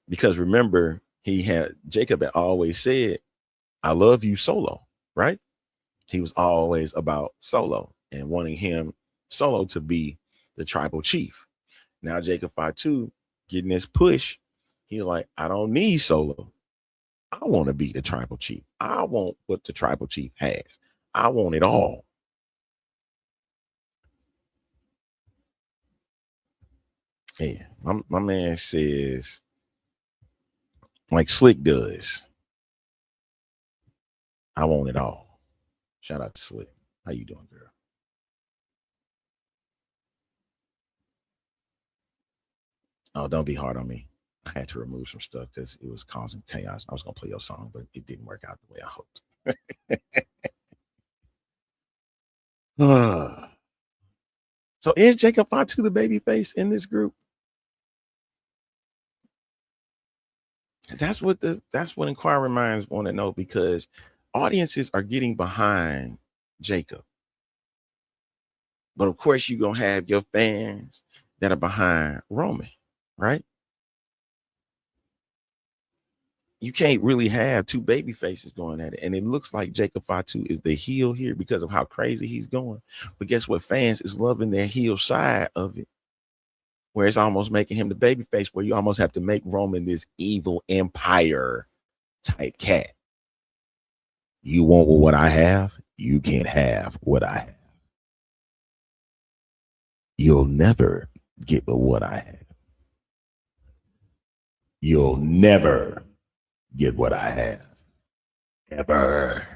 Because remember, Jacob had always said, I love you, Solo, right? He was always about Solo and wanting Solo to be the tribal chief. Now Jacob Fatu getting this push, he's like, I don't need Solo. I want to be the tribal chief. I want what the tribal chief has. I want it all. Yeah, my man says, like Slick does, I want it all. Shout out to Slick. How you doing, girl? Oh, don't be hard on me. I had to remove some stuff because it was causing chaos. I was gonna play your song, but it didn't work out the way I hoped. So is Jacob Fatu the babyface in this group? That's what inquiring minds want to know, because audiences are getting behind Jacob. But of course, you're gonna have your fans that are behind Roman, right? You can't really have two baby faces going at it. And it looks like Jacob Fatu is the heel here because of how crazy he's going. But guess what? Fans is loving their heel side of it, where it's almost making him the baby face, where you almost have to make Roman this evil empire type cat. You want what I have? You can't have what I have. You'll never get what I have. You'll never get what I have. Ever.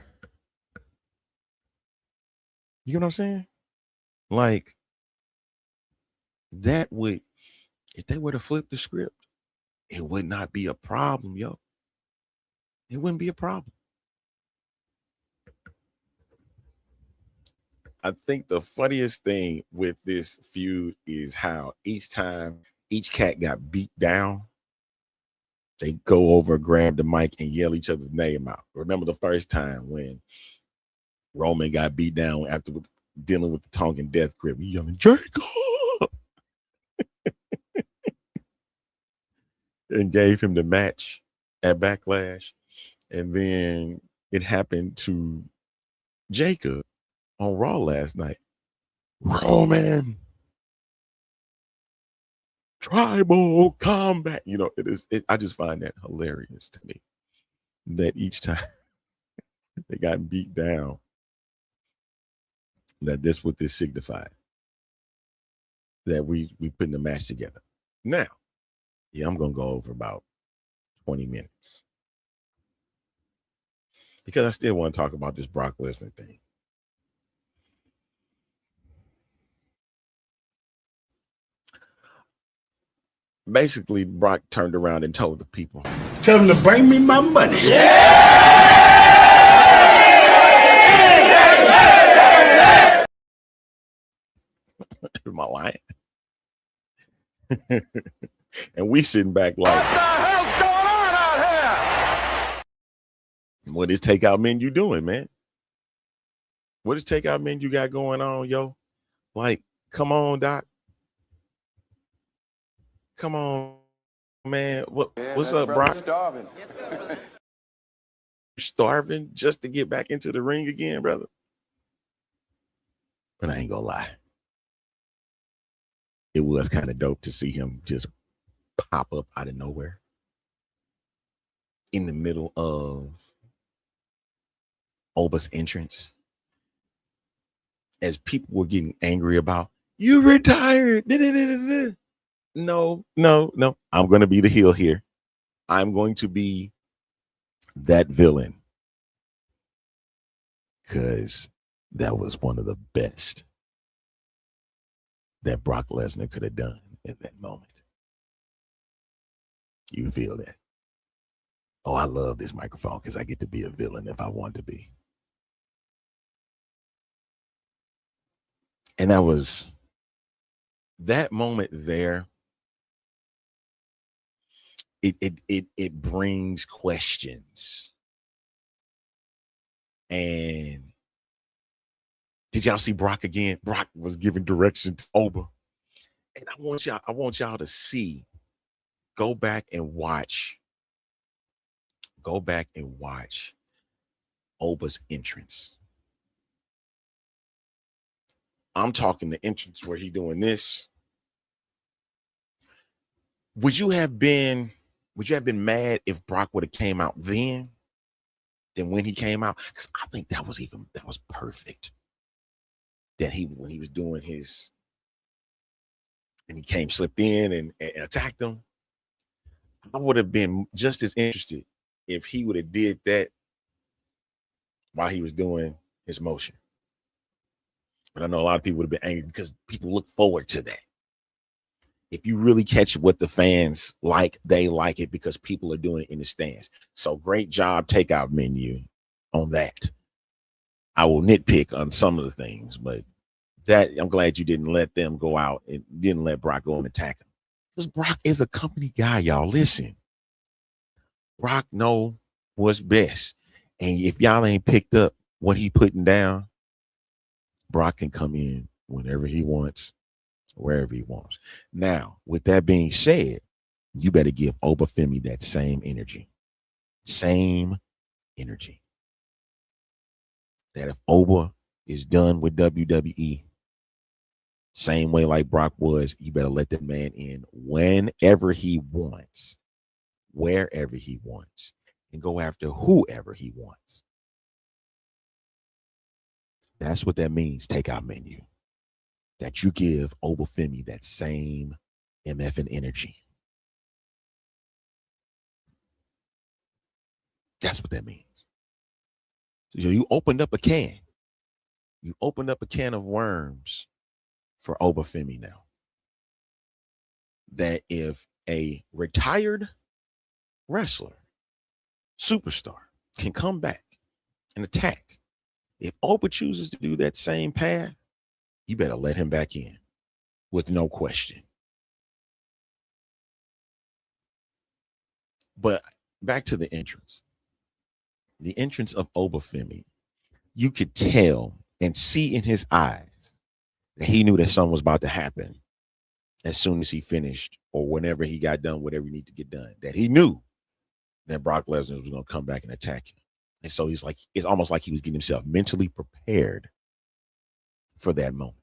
You know what I'm saying? Like, that would, if they were to flip the script, it would not be a problem, yo. It wouldn't be a problem. I think the funniest thing with this feud is how each time each cat got beat down, they go over, grab the mic, and yell each other's name out. Remember the first time when Roman got beat down after dealing with the Tongan death grip, yelling, Jacob! And gave him the match at Backlash. And then it happened to Jacob on Raw last night. Roman, tribal combat. You know, I just find that hilarious to me, that each time they got beat down, that this what this signified, that we putting the match together. Now, yeah, I'm gonna go over about 20 minutes because I still want to talk about this Brock Lesnar thing. Basically, Brock turned around and told the people, tell them to bring me my money. Am I lying? And we sitting back like, what the hell's going on out here? What is takeout menu doing, man? What is takeout menu got going on, yo? Like, come on, Doc. Come on, man. What's up, Brock? Starving. Starving just to get back into the ring again, brother. But I ain't gonna lie. It was kind of dope to see him just pop up out of nowhere in the middle of Oba's entrance, as people were getting angry about, you retired. No. I'm going to be the heel here. I'm going to be that villain, because that was one of the best that Brock Lesnar could have done in that moment. You feel that? Oh, I love this microphone because I get to be a villain if I want to be. And that was that moment there. It brings questions. And did y'all see Brock again? Brock was giving direction to Oba. And I want y'all to see. Go back and watch Oba's entrance. I'm talking the entrance where he doing this. Would you have been mad if Brock would have came out then than when he came out? Because I think that was perfect. That when he was doing his, and he slipped in and attacked him. I would have been just as interested if he would have did that while he was doing his motion. But I know a lot of people would have been angry because people look forward to that. If you really catch what the fans like, they like it because people are doing it in the stands. So great job, takeout menu on that. I will nitpick on some of the things, but that I'm glad you didn't let them go out and didn't let Brock go and attack him. Because Brock is a company guy, y'all. Listen, Brock know what's best. And if y'all ain't picked up what he putting down, Brock can come in whenever he wants, wherever he wants. Now, with that being said, you better give Oba Femi that same energy. Same energy. That if Oba is done with WWE, same way like Brock was, you better let the man in whenever he wants, wherever he wants, and go after whoever he wants. That's what that means, takeout menu. That you give Oba Femi that same MF and energy. That's what that means. So you opened up a can. You opened up a can of worms for Oba Femi now. That if a retired wrestler, superstar, can come back and attack, if Oba chooses to do that same path, you better let him back in with no question. But back to the entrance. The entrance of Oba Femi, you could tell and see in his eyes that he knew that something was about to happen as soon as he finished or whenever he got done, whatever he needed to get done, that he knew that Brock Lesnar was going to come back and attack him. And so he's like, it's almost like he was getting himself mentally prepared for that moment.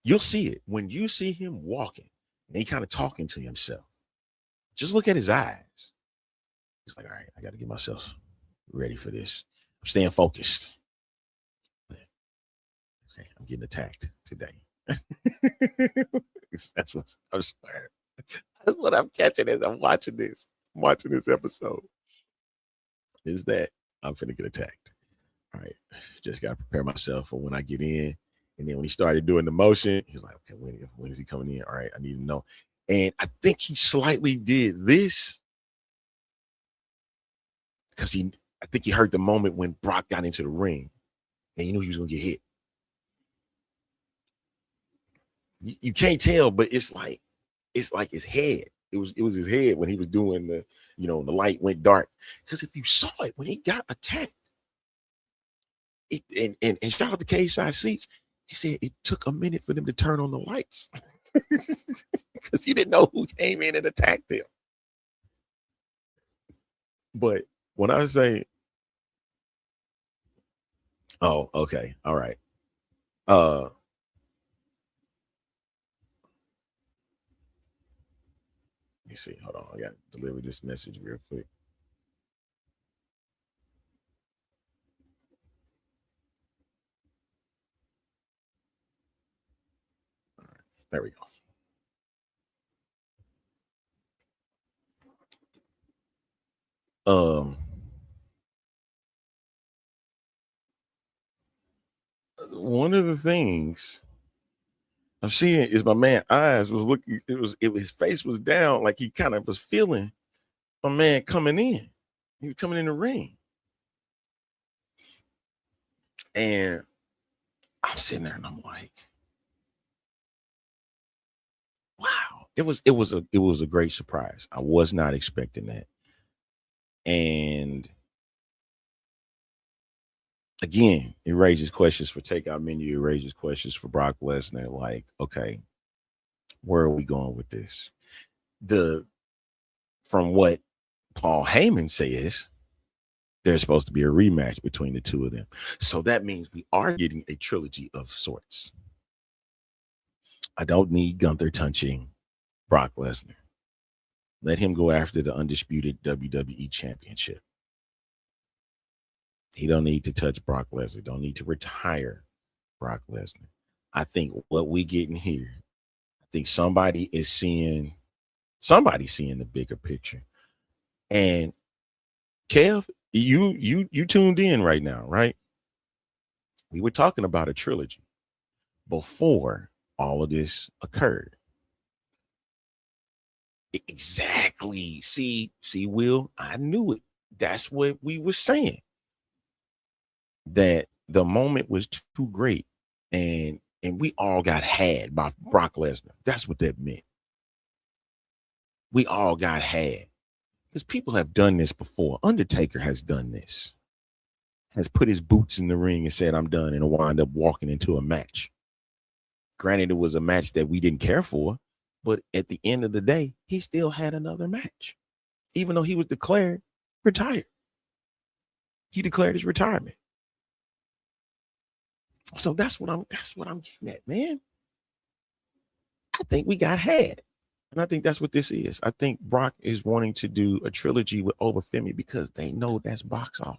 You'll see it when you see him walking and he kind of talking to himself. Just look at his eyes. He's like, all right, I got to get myself ready for this. I'm staying focused. Okay, I'm getting attacked today. That's what I'm swearing. That's what I'm catching as I'm watching this. I'm watching this episode. Is that I'm finna get attacked. All right, just gotta prepare myself for when I get in. And then when he started doing the motion, he's like, okay, when is he coming in? All right, I need to know. And I think he slightly did this because I think he heard the moment when Brock got into the ring and he knew he was gonna get hit. You can't tell, but it's like his head. It was his head when he was doing the, the light went dark. Because if you saw it when he got attacked, and shout out to K-Side Seats, he said it took a minute for them to turn on the lights because he didn't know who came in and attacked him. But when I say, oh, okay, all right. Let me see. Hold on. I got to deliver this message real quick. All right. There we go. One of the things I'm seeing is my man eyes was looking, his face was down, like he kind of was feeling my man coming in. He was coming in the ring. And I'm sitting there and I'm like, wow, it was a great surprise. I was not expecting that. And again, it raises questions for takeout menu, it raises questions for Brock Lesnar, like, okay, where are we going with this? From what Paul Heyman says, there's supposed to be a rematch between the two of them. So that means we are getting a trilogy of sorts. I don't need Gunther touching Brock Lesnar. Let him go after the undisputed WWE championship. He don't need to touch Brock Lesnar. Don't need to retire Brock Lesnar. I think what we getting here, I think somebody's seeing the bigger picture. And Kev, you tuned in right now, right? We were talking about a trilogy before all of this occurred. Exactly. See, Will, I knew it. That's what we were saying. That the moment was too great, and we all got had by Brock Lesnar. That's what that meant. We all got had because people have done this before. Undertaker has done this. Has put his boots in the ring and said, "I'm done," and wind up walking into a match. Granted, it was a match that we didn't care for, but at the end of the day, he still had another match, even though he was declared retired. He declared his retirement. So that's what I'm getting at, man. I think we got had. And I think that's what this is. I think Brock is wanting to do a trilogy with Oba Femi because they know that's box office.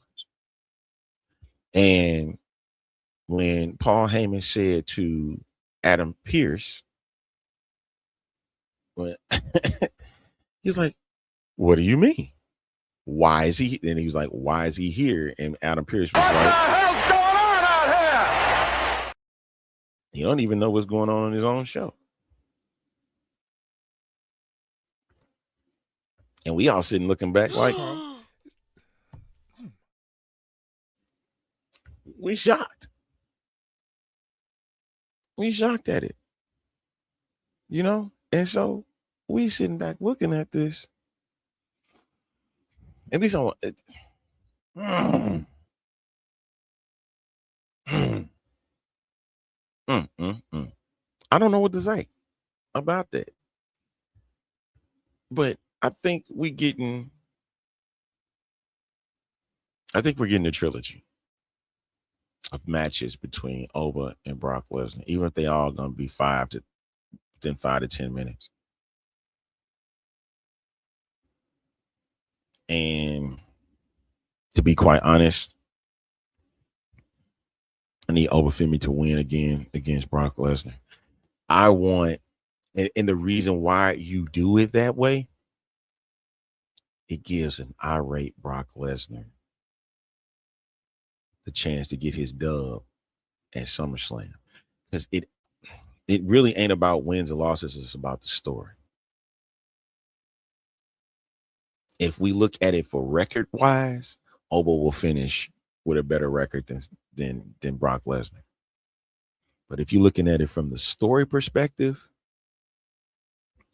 And when Paul Heyman said to Adam Pearce, he was like, "What do you mean? Why is he?" And he was like, "Why is he here?" And Adam Pearce was like, "What the hell's going on out here?" He don't even know what's going on his own show. And we all sitting looking back like, we shocked. We shocked at it. You know? And so we sitting back looking at this. At least I don't know what to say about that. But I think we're getting a trilogy of matches between Oba and Brock Lesnar, even if they all gonna be 5 to 10 minutes. And to be quite honest, I need Oba Femi to win again against Brock Lesnar. I want, and the reason why you do it that way, it gives an irate Brock Lesnar the chance to get his dub at SummerSlam. Because it really ain't about wins or losses, it's about the story. If we look at it for record wise, Oba will finish with a better record than Brock Lesnar. But if you're looking at it from the story perspective,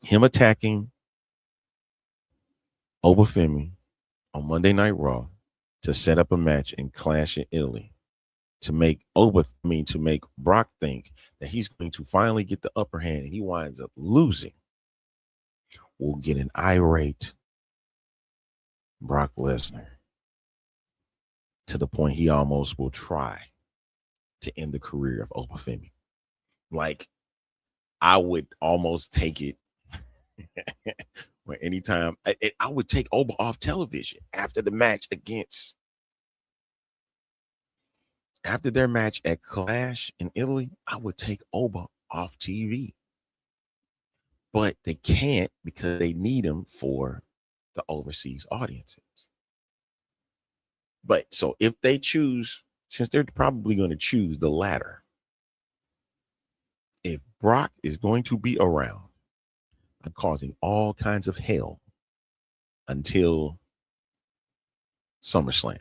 him attacking Oba Femi on Monday Night Raw to set up a match and Clash in Italy to make Brock think that he's going to finally get the upper hand and he winds up losing, will get an irate Brock Lesnar to the point he almost will try to end the career of Oba Femi. Like, I would almost take it where anytime I would take Oba off television after their match at Clash in Italy. I would take Oba off TV, but they can't because they need him for the overseas audiences. But so if they choose, since they're probably going to choose the latter, if Brock is going to be around and causing all kinds of hell until SummerSlam,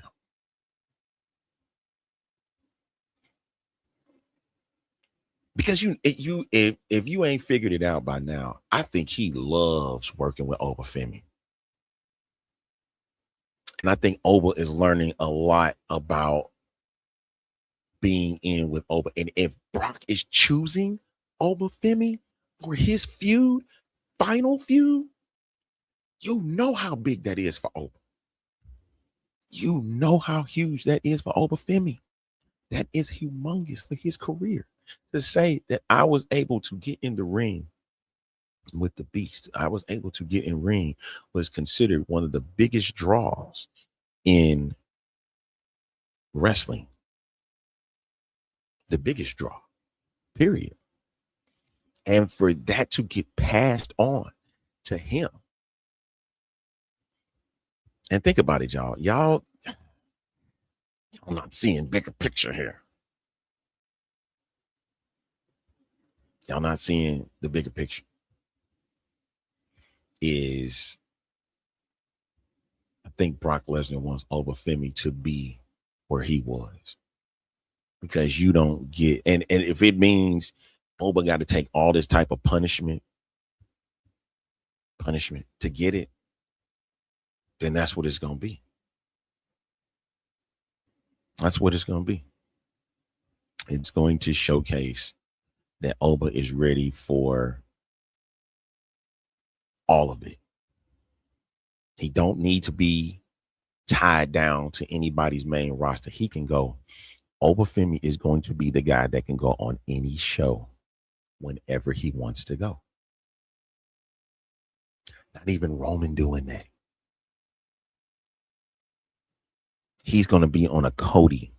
because if you ain't figured it out by now, I think he loves working with Oba Femi. And I think Oba is learning a lot about being in with Oba. And if Brock is choosing Oba Femi for his final feud, you know how big that is for Oba. You know how huge that is for Oba Femi. That is humongous for his career. To say that I was able to get in the ring with the Beast, I was able to get in ring, was considered one of the biggest draws in wrestling. The biggest draw, period. And for that to get passed on to him. And think about it, y'all. Y'all not seeing bigger picture here. Y'all not seeing the bigger picture. is I think Brock Lesnar wants Oba Femi to be where he was, because you don't get, and if it means Oba got to take all this type of punishment to get it, then that's what it's going to be. That's what it's going to be. It's going to showcase that Oba is ready for all of it. He don't need to be tied down to anybody's main roster. He can go. Oba Femi is going to be the guy that can go on any show whenever he wants to go. Not even Roman doing that. He's going to be on a Cody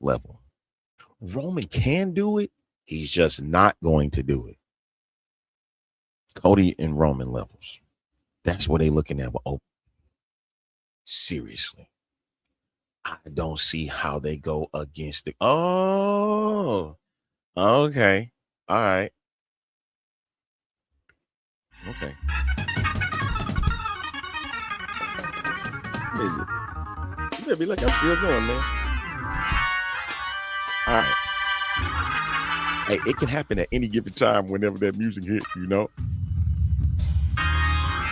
level. Roman can do it. He's just not going to do it. Cody and Roman levels. That's what they're looking at with Oba. Seriously. I don't see how they go against it. Oh, okay. All right. Okay. What is it? You better be like, I'm still going, man. All right. Hey, it can happen at any given time whenever that music hits, you know?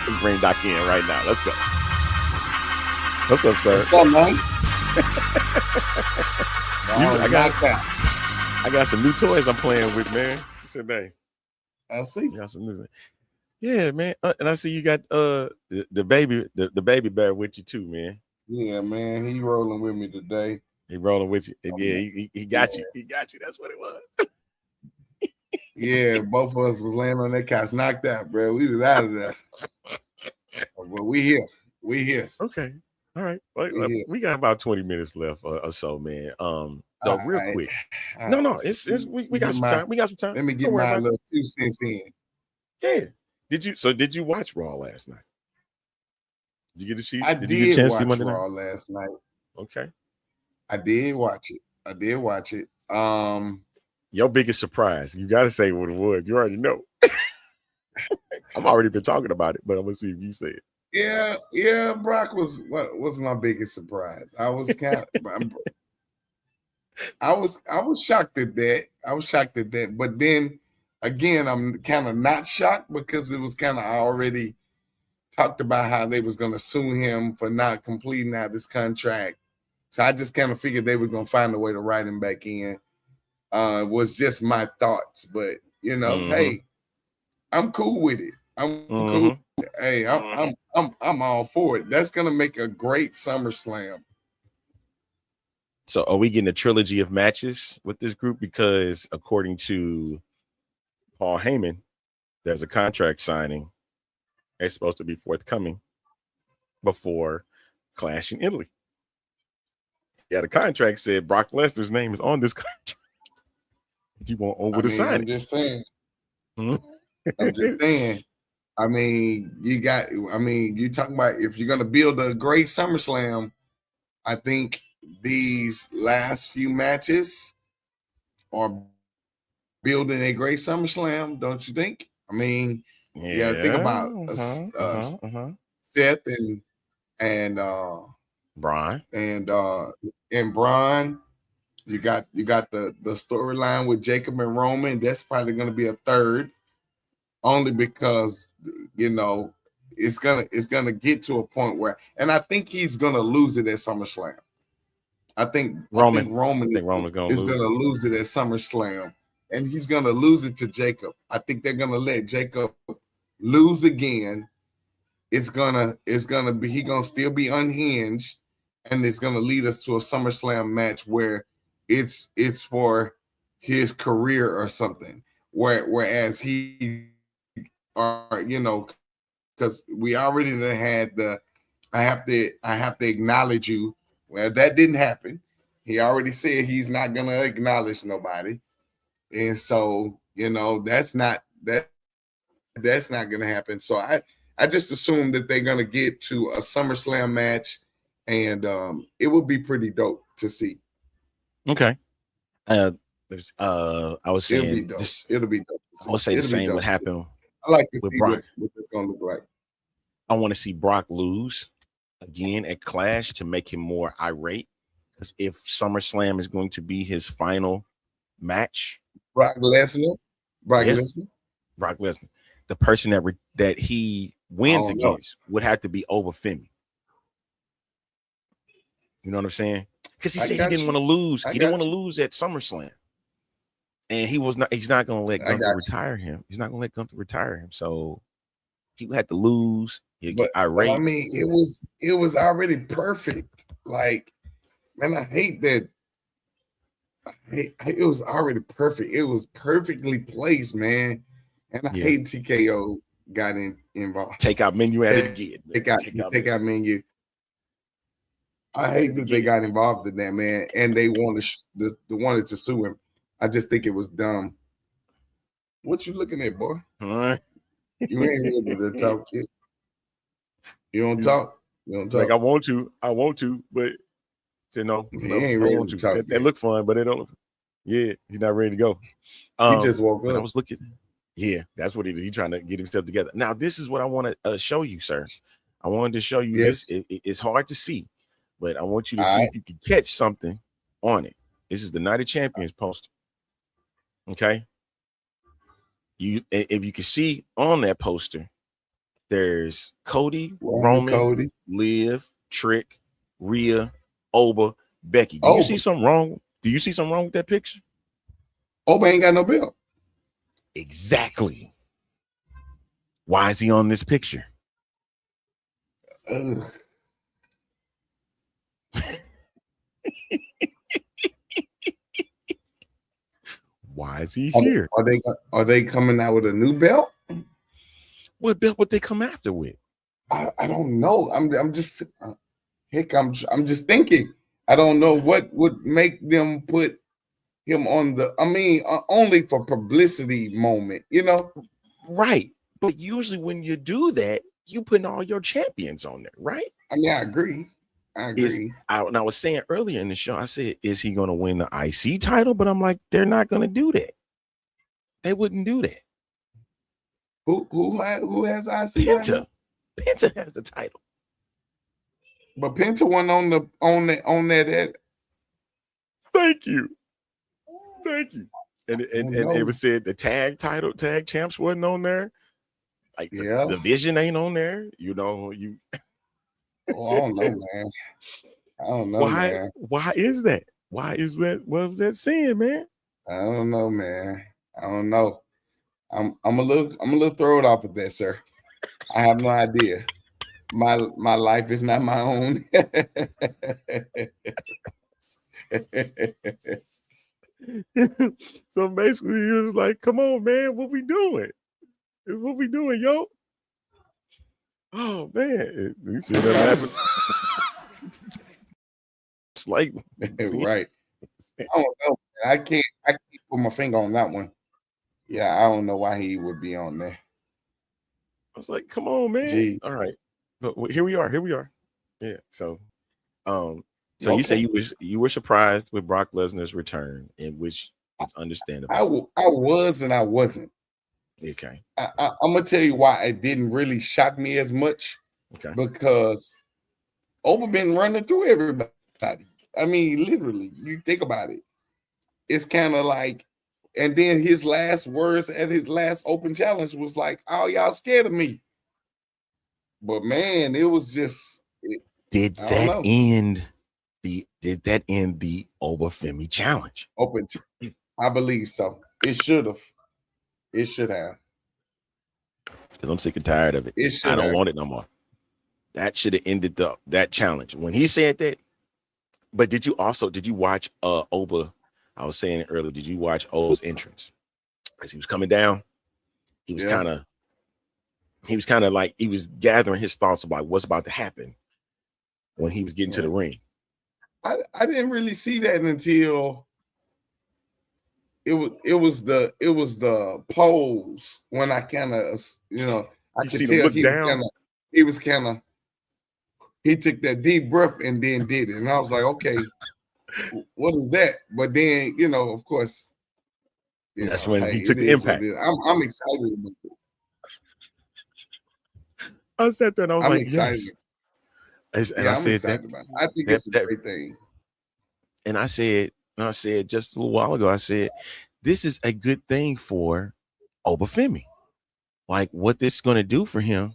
Let's bring Doc in right now. Let's go. What's up, sir? What's up, man? I got some new toys I'm playing with, man, today. I see. Got some new. Yeah, man. And I see you got the baby bear with you too, man. Yeah, man. He rolling with me today. He rolling with you. And yeah, he got you. He got you. That's what it was. Yeah, both of us was laying on that couch, knocked out, bro. We was out of there. But we here. We here. Okay. All right. Well, we got about 20 minutes left or so, man. So real quick. No, it's we got some time. We got some time. Let me get my little 2 cents in. Yeah. Did you watch Raw last night? Did you get to see? I did watch Raw last night. Okay. I did watch it. Your biggest surprise. You got to say what it was. You already know. I've already been talking about it, but I'm gonna see if you say it. Yeah. Brock was my biggest surprise. I was kind of, I was shocked at that. But then again, I'm kind of not shocked because it was kind of already talked about how they was gonna sue him for not completing out this contract. So I just kind of figured they were gonna find a way to write him back in. It was just my thoughts, but you know, hey, I'm cool with it. I'm cool. Hey, I'm all for it. That's gonna make a great SummerSlam. So are we getting a trilogy of matches with this group? Because according to Paul Heyman, there's a contract signing that's supposed to be forthcoming before Clash in Italy. Yeah, the contract said Brock Lesnar's name is on this contract. You want Oba to sign it? I'm just saying. I'm just saying. I mean, you talking about if you're gonna build a great SummerSlam, I think these last few matches are building a great SummerSlam, don't you think? I mean, you gotta think about Seth and Braun and Braun. You got the storyline with Jacob and Roman. That's probably going to be a third, only because you know it's gonna get to a point where, and I think he's gonna lose it at SummerSlam. I think Roman is gonna lose it at SummerSlam, and he's gonna lose it to Jacob. I think they're gonna let Jacob lose again. It's gonna be, he's gonna still be unhinged, and it's gonna lead us to a SummerSlam match where it's for his career or something. Whereas he because we already had the I have to acknowledge you. Well, that didn't happen. He already said he's not gonna acknowledge nobody, and so that's not gonna happen. So I just assume that they're gonna get to a SummerSlam match, and it will be pretty dope to see. Okay. I was saying it'll be dope. I would say the same would happen I like to with see Brock. what it's gonna look like. I want to see Brock lose again at Clash to make him more irate. Because if SummerSlam is going to be his final match, Brock Lesnar. the person that he wins I don't know. against would have to be Oba Femi. You know what I'm saying? Because he I said he got didn't you. want to lose. I He got didn't want to lose at SummerSlam. And he's not going to let I Gunther got you. retire him. He's not going to let Gunther retire him. So he would have to lose. He'll get But irate. I mean, it was already perfect. Like, man, I hate that. It was already perfect. It was perfectly placed, man. And I hate TKO got involved. Take out menu at it again. Take out menu. I hate that they got involved in that, man, and they wanted to sue him. I just think it was dumb. What you looking at, boy? Huh? You ain't able to talk, kid. You don't talk. You don't talk. Like I want to, but say no. He No, ain't I ready want to to. talk. They look fun, but they don't. Yeah, he's not ready to go. He just woke but up. I was looking. Yeah, that's what he's trying to get himself together. Now, this is what I want to show you, sir. I wanted to show you this. It's hard to see, but I want you to see if you can catch something on it. This is the Night of Champions poster. Okay. If you can see on that poster, there's Cody, Roman, Liv, Trick, Rhea, Oba, Becky. Do you see something wrong? Do you see something wrong with that picture? Oba ain't got no belt. Exactly. Why is he on this picture? Why is he here? Are they coming out with a new belt? What belt would they come after with? I don't know. I'm just thinking. I don't know what would make them put him on the. I mean, only for publicity moment, you know? Right. But usually when you do that, you putting all your champions on there, right? I mean, I agree. And I was saying earlier in the show, I said, is he going to win the IC title? But I'm like, they're not going to do that. They wouldn't do that. Who has IC? Penta. Penta has the title. But Penta went on that. Thank you. And it was said the tag champs wasn't on there. Like the Vision ain't on there. You know, Oh, I don't know, man. I don't know, man. Why is that? Why is that? What was that saying, man? I don't know, man. I don't know. I'm a little thrown off of that, sir. I have no idea. My life is not my own. So basically, he was like, "Come on, man, what we doing? What we doing, yo?" Oh man, you see that happen? It's like right. I don't know. I can't put my finger on that one. Yeah, I don't know why he would be on there. I was like, "Come on, man." Gee. All right, but here we are. Yeah. So, you say you were surprised with Brock Lesnar's return, in which it's understandable. I was and I wasn't. Okay. I'm gonna tell you why it didn't really shock me as much. Okay. Because Oba been running through everybody. I mean, literally, you think about it. It's kind of like, and then his last words at his last open challenge was like, "Oh, y'all scared of me." But man, it was just. Did that end the Oba Femi challenge? Open. I believe so. It should have. It should have. Because I'm sick and tired of it. I don't want it no more. That should have ended that challenge when he said that. But did you watch Oba? I was saying it earlier. Did you watch Oba's entrance as he was coming down? He was kind of like he was gathering his thoughts about what's about to happen when he was getting to the ring. I didn't really see that until it was the pose when I kind of I could tell he took that deep breath and then did it, and I was like, okay, what is that? But then of course, that's when he took the impact. I'm excited about it. I sat there and I was I'm like, excited. yes. And I I'm said excited about it. I think it's a great thing. And I said just a little while ago, I said, this is a good thing for Oba Femi. Like what this is going to do for him,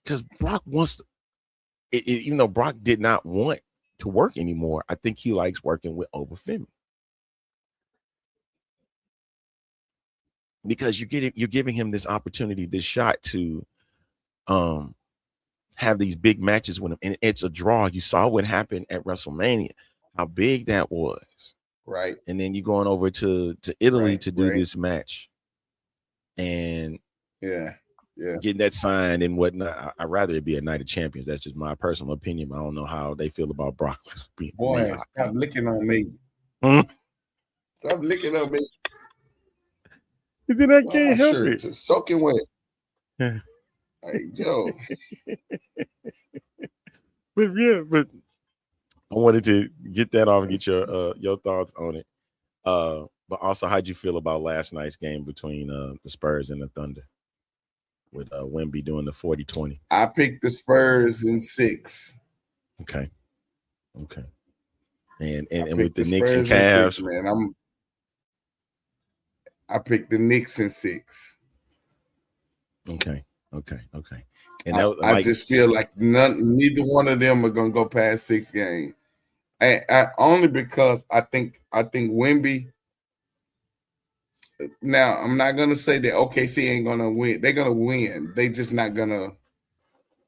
because Brock wants, even though Brock did not want to work anymore, I think he likes working with Oba Femi. Because you're giving him this opportunity, this shot to have these big matches with him, and it's a draw. You saw what happened at WrestleMania, how big that was, right? And then you're going over to Italy to do this match, and getting that signed and whatnot. I'd rather it be a Night of Champions. That's just my personal opinion. I don't know how they feel about Brock. Boy, stop licking on me. Stop licking on me. Then I can't help it. Just soaking wet. Hey, Joe. But I wanted to get that off and get your thoughts on it. But also, how'd you feel about last night's game between the Spurs and the Thunder, with Wemby doing the 40-20? I picked the Spurs in 6. Okay. And with the Knicks and Cavs, man, I picked the Knicks in 6. Okay. And I just feel like neither one of them are gonna go past 6 games. I only because I think Wemby. Now I'm not gonna say that OKC ain't gonna win. They're gonna win. They just not gonna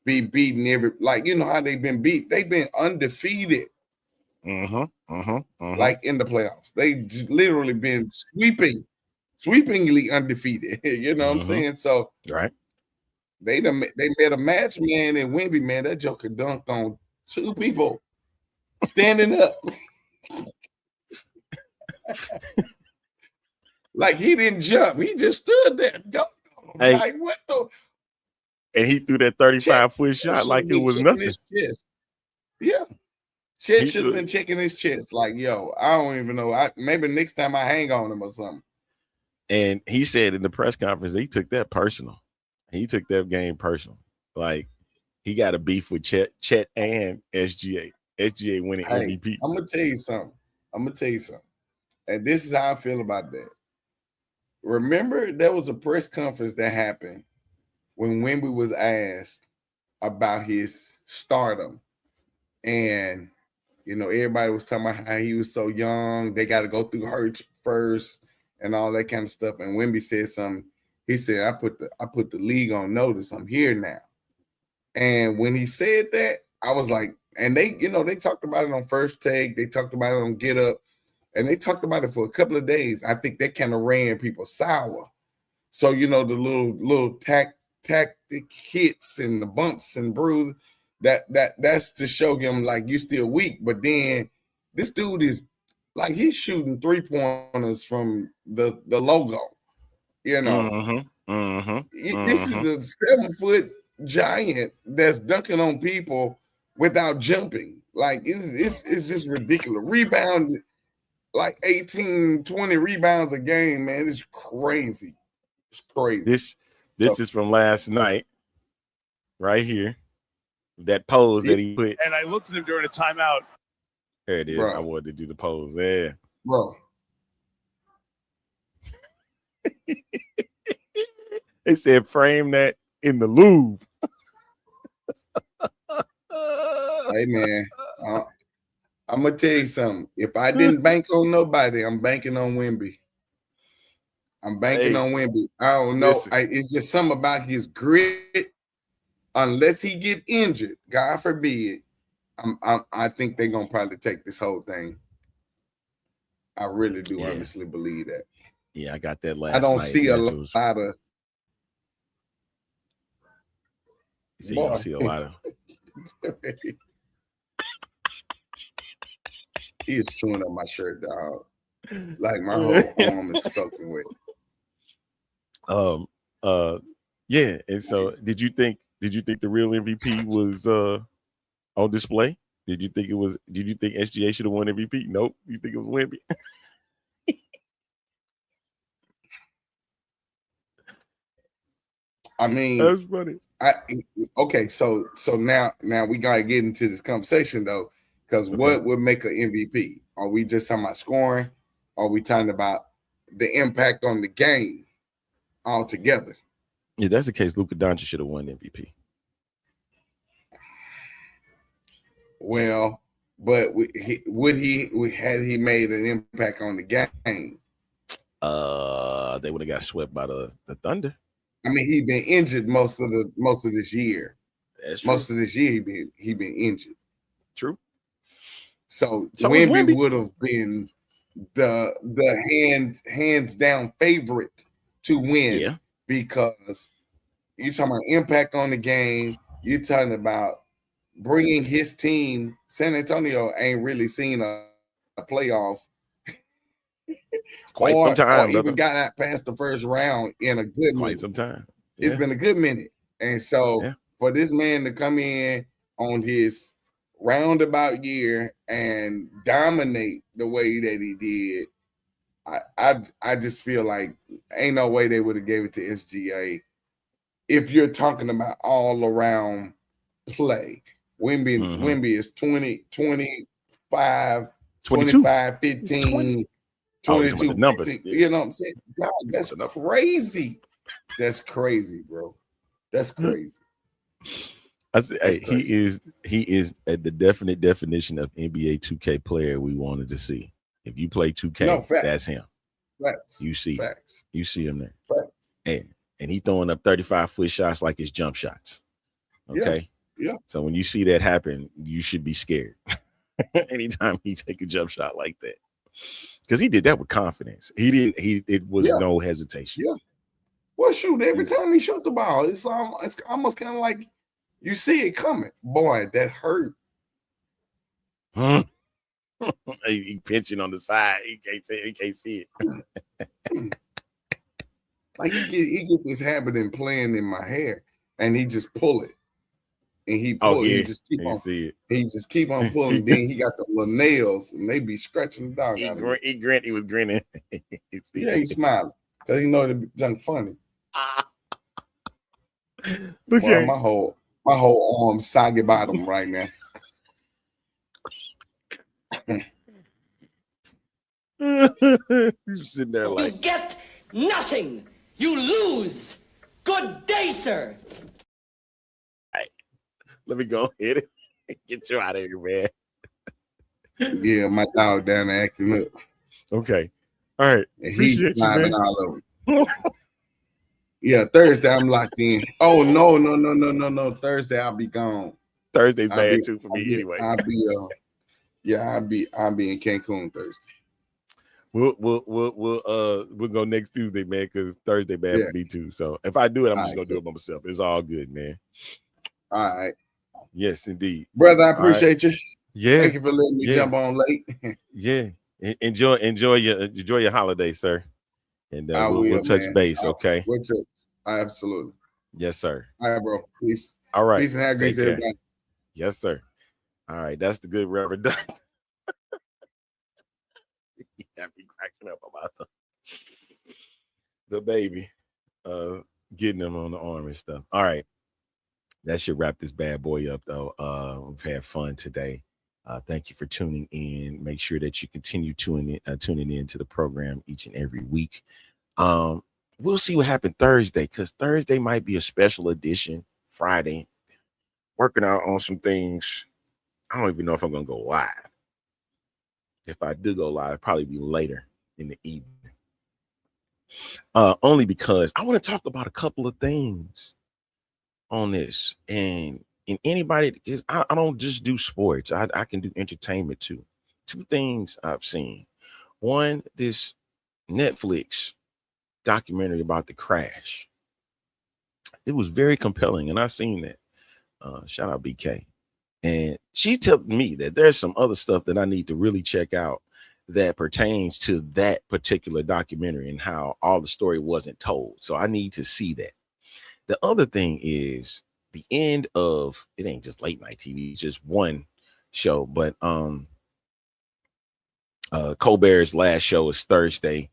be beaten like you know how they've been beat. They've been undefeated. Like in the playoffs, they just literally been sweepingly undefeated. You know what I'm saying? So right. They made a match, man, and Wemby, man, that joker dunked on 2 people standing up. Like he didn't jump. He just stood there. Dunked on him. Hey. Like what the? And he threw that 35-foot shot like it was nothing. His chest. Yeah. Chet should have been checking his chest. Like, yo, I don't even know. Maybe next time I hang on him or something. And he said in the press conference, he took that personal. He took that game personal. Like he got a beef with Chet and SGA. SGA winning MVP. I'm gonna tell you something. And this is how I feel about that. Remember, there was a press conference that happened when Wemby was asked about his stardom. And you know, everybody was talking about how he was so young, they got to go through hurts first and all that kind of stuff. And Wemby said something. He said, I put the league on notice. I'm here now. And when he said that, I was like, and they talked about it on First Take, they talked about it on Get Up, and they talked about it for a couple of days. I think that kind of ran people sour. So, you know, the little tactic hits and the bumps and bruises, that's to show him like you still weak. But then this dude is like he's shooting 3-pointers from the logo. You know, this is a 7-foot giant that's dunking on people without jumping. Like it's just ridiculous. Rebound like 18, 20 rebounds a game, man. It's crazy. It's crazy. This is from last night, right here. That pose that he put. And I looked at him during a timeout. There it is. Bro. I wanted to do the pose. Yeah. Bro. They said frame that in the Louvre. Hey, man. I'm going to tell you something. If I didn't bank on nobody, I'm banking on Wemby. I'm banking on Wemby. I don't know. It's just something about his grit. Unless he get injured, God forbid, I think they're going to probably take this whole thing. I really do honestly believe that. Yeah, I got that last night. I don't see a lot of. You see, you don't see a lot of. He is chewing up my shirt, dog. Like my whole arm is soaking wet. Yeah. And so, did you think the real MVP was on display? Did you think SGA should have won MVP? Nope. You think it was Wemby? I mean, that's funny. Okay, so now we gotta get into this conversation though, because what would make an MVP? Are we just talking about scoring? Or are we talking about the impact on the game altogether? If that's the case, Luka Doncic should have won MVP. Well, but had he made an impact on the game? They would have got swept by the Thunder. I mean, he'd been injured most of this year. That's true. Most of this year he been injured. True. So Wemby would have been the hands down favorite to win, because you're talking about impact on the game. You're talking about bringing his team. San Antonio ain't really seen a playoff quite some time, or even got out past the first round in a good quite some time. It's been a good minute. And so for this man to come in on his roundabout year and dominate the way that he did, I just feel like ain't no way they would have gave it to SGA. If you're talking about all around play, Wemby is 20, 25, 25, 15, 22 numbers. 15, you know what I'm saying? God, that's crazy. That's crazy, bro. That's crazy. I say, hey, he is at the definite definition of NBA 2K player we wanted to see. If you play 2K, that's him. Facts. You see, you see him there. Facts. And he throwing up 35-foot shots like his jump shots. Okay. Yeah. So when you see that happen, you should be scared. Anytime he take a jump shot like that, because he did that with confidence. It was no hesitation. Yeah. Well, shoot, every time he shot the ball, it's almost kind of like you see it coming. Boy, that hurt. He pinching on the side. He can't see it. Like he get this habit in playing in my hair, and he just pull it, and he pull it. He just keep on. See it. He just keep on pulling. Then he got the little nails, and they be scratching the dog out of it. He was grinning. He smiling because he know it junk funny. Okay. Boy, my whole arm soggy bottom right now. He's sitting there like, you get nothing. You lose. Good day, sir. Right. Let me go ahead and get you out of here, man. Yeah, my dog down there acting up. Okay. All right. And he's climbing all over. Yeah, Thursday I'm locked in. Oh no. Thursday I'll be gone. Thursday's bad too for me anyway. I'll be in Cancun Thursday. We'll go next Tuesday, man, because Thursday bad for me too. So if I do it, I'm just gonna do it by myself. It's all good, man. All right. Yes, indeed, brother. I appreciate you. Yeah. Thank you for letting me jump on late. Yeah. Enjoy your holiday, sir. And we'll touch base. Okay. We'll touch. Absolutely. Yes, sir. All right, bro. Peace. All right. Peace and have grace, everybody. Yes, sir. All right. That's the good Reverend. You have me cracking up about the baby getting him on the arm and stuff. All right. That should wrap this bad boy up, though. We've had fun today. Thank you for tuning in. Make sure that you continue tuning in to the program each and every week. We'll see what happened Thursday, because Thursday might be a special edition. Friday, working out on some things. I don't even know if I'm going to go live. If I do go live, probably be later in the evening. Only because I want to talk about a couple of things on this. And anybody, because I don't just do sports. I can do entertainment too. Two things I've seen. One, this Netflix documentary about the crash. It was very compelling, and I seen that. Shout out BK. And she told me that there's some other stuff that I need to really check out that pertains to that particular documentary and how all the story wasn't told. So I need to see that. The other thing is the end of, it ain't just late night TV, it's just one show, but Colbert's last show is Thursday.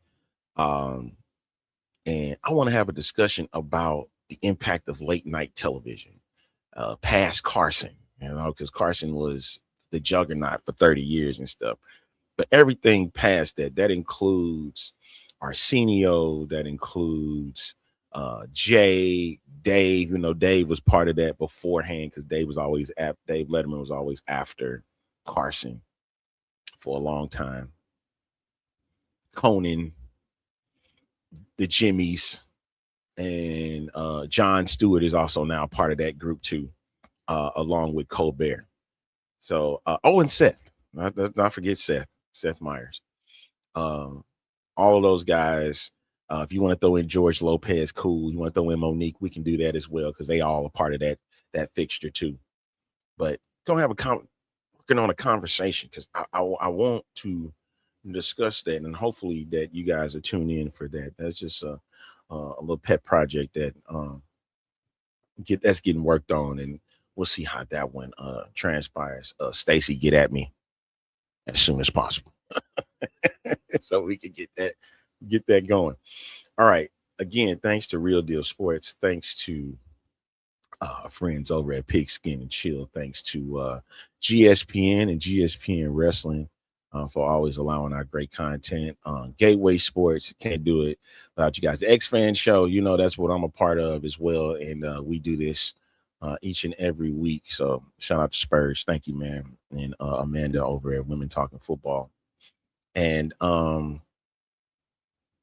And I want to have a discussion about the impact of late night television, past Carson, because Carson was the juggernaut for 30 years and stuff. But everything past that includes Arsenio, that includes Jay, Dave. Dave was part of that beforehand because Dave Letterman was always after Carson for a long time. Conan, the Jimmies, and Jon Stewart is also now part of that group too, along with Colbert. So, and Seth. Not forget Seth Meyers. All of those guys. If you want to throw in George Lopez, cool. You want to throw in Monique, we can do that as well because they all are part of that fixture too. But gonna have working on a conversation because I want to discuss that, and hopefully that you guys are tuned in for that. That's just a little pet project that that's getting worked on, and we'll see how that one transpires. Stacy, get at me as soon as possible so we can get that going. All right. Again, thanks to Real Deal Sports. Thanks to friends over at Pigskin and Chill. Thanks to GSPN and GSPN Wrestling for always allowing our great content. Gateway Sports, can't do it without you guys. The X-Fan Show, that's what I'm a part of as well. And we do this each and every week. So shout out to Spurs. Thank you, man. And Amanda over at Women Talking Football. And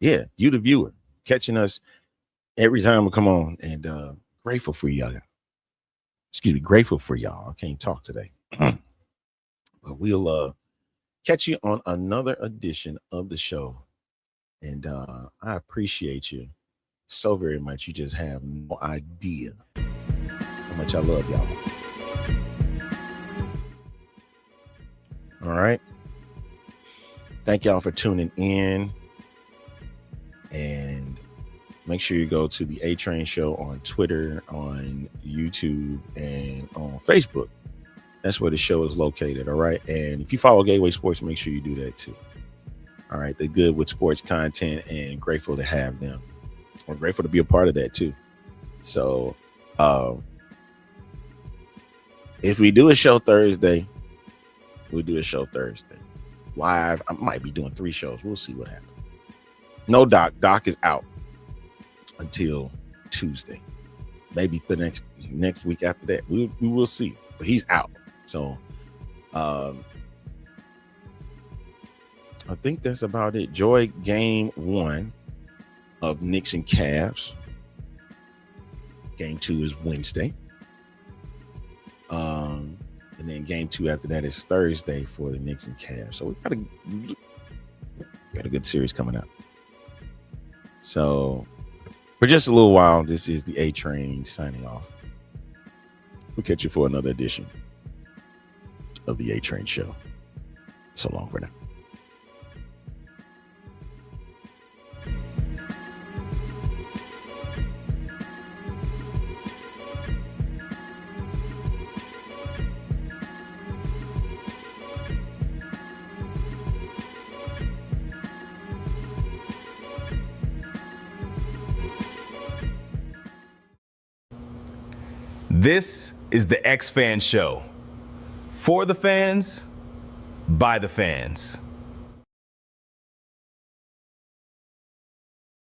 yeah, you the viewer catching us every time we come on, and grateful for y'all. Grateful for y'all. I can't talk today. But we'll catch you on another edition of the show. And I appreciate you so very much. You just have no idea how much I love y'all. All right. Thank y'all for tuning in. And make sure you go to the A-Train Show on Twitter, on YouTube, and on Facebook. That's where the show is located, all right? And if you follow Gateway Sports, make sure you do that too. All right, they're good with sports content and grateful to have them. We're grateful to be a part of that too. So if we do a show Thursday, we'll do a show Thursday. Live, I might be doing 3 shows. We'll see what happens. No Doc. Doc is out until Tuesday. Maybe the next week after that. We will see. But he's out. So I think that's about it. Enjoy game 1 of Knicks and Cavs. Game 2 is Wednesday. And then game 2 after that is Thursday for the Knicks and Cavs. So we got a good series coming up. So for just a little while, this is the A-Train signing off. We'll catch you for another edition of the A-Train Show. So long for now. This is the X-Fan Show. For the fans, by the fans.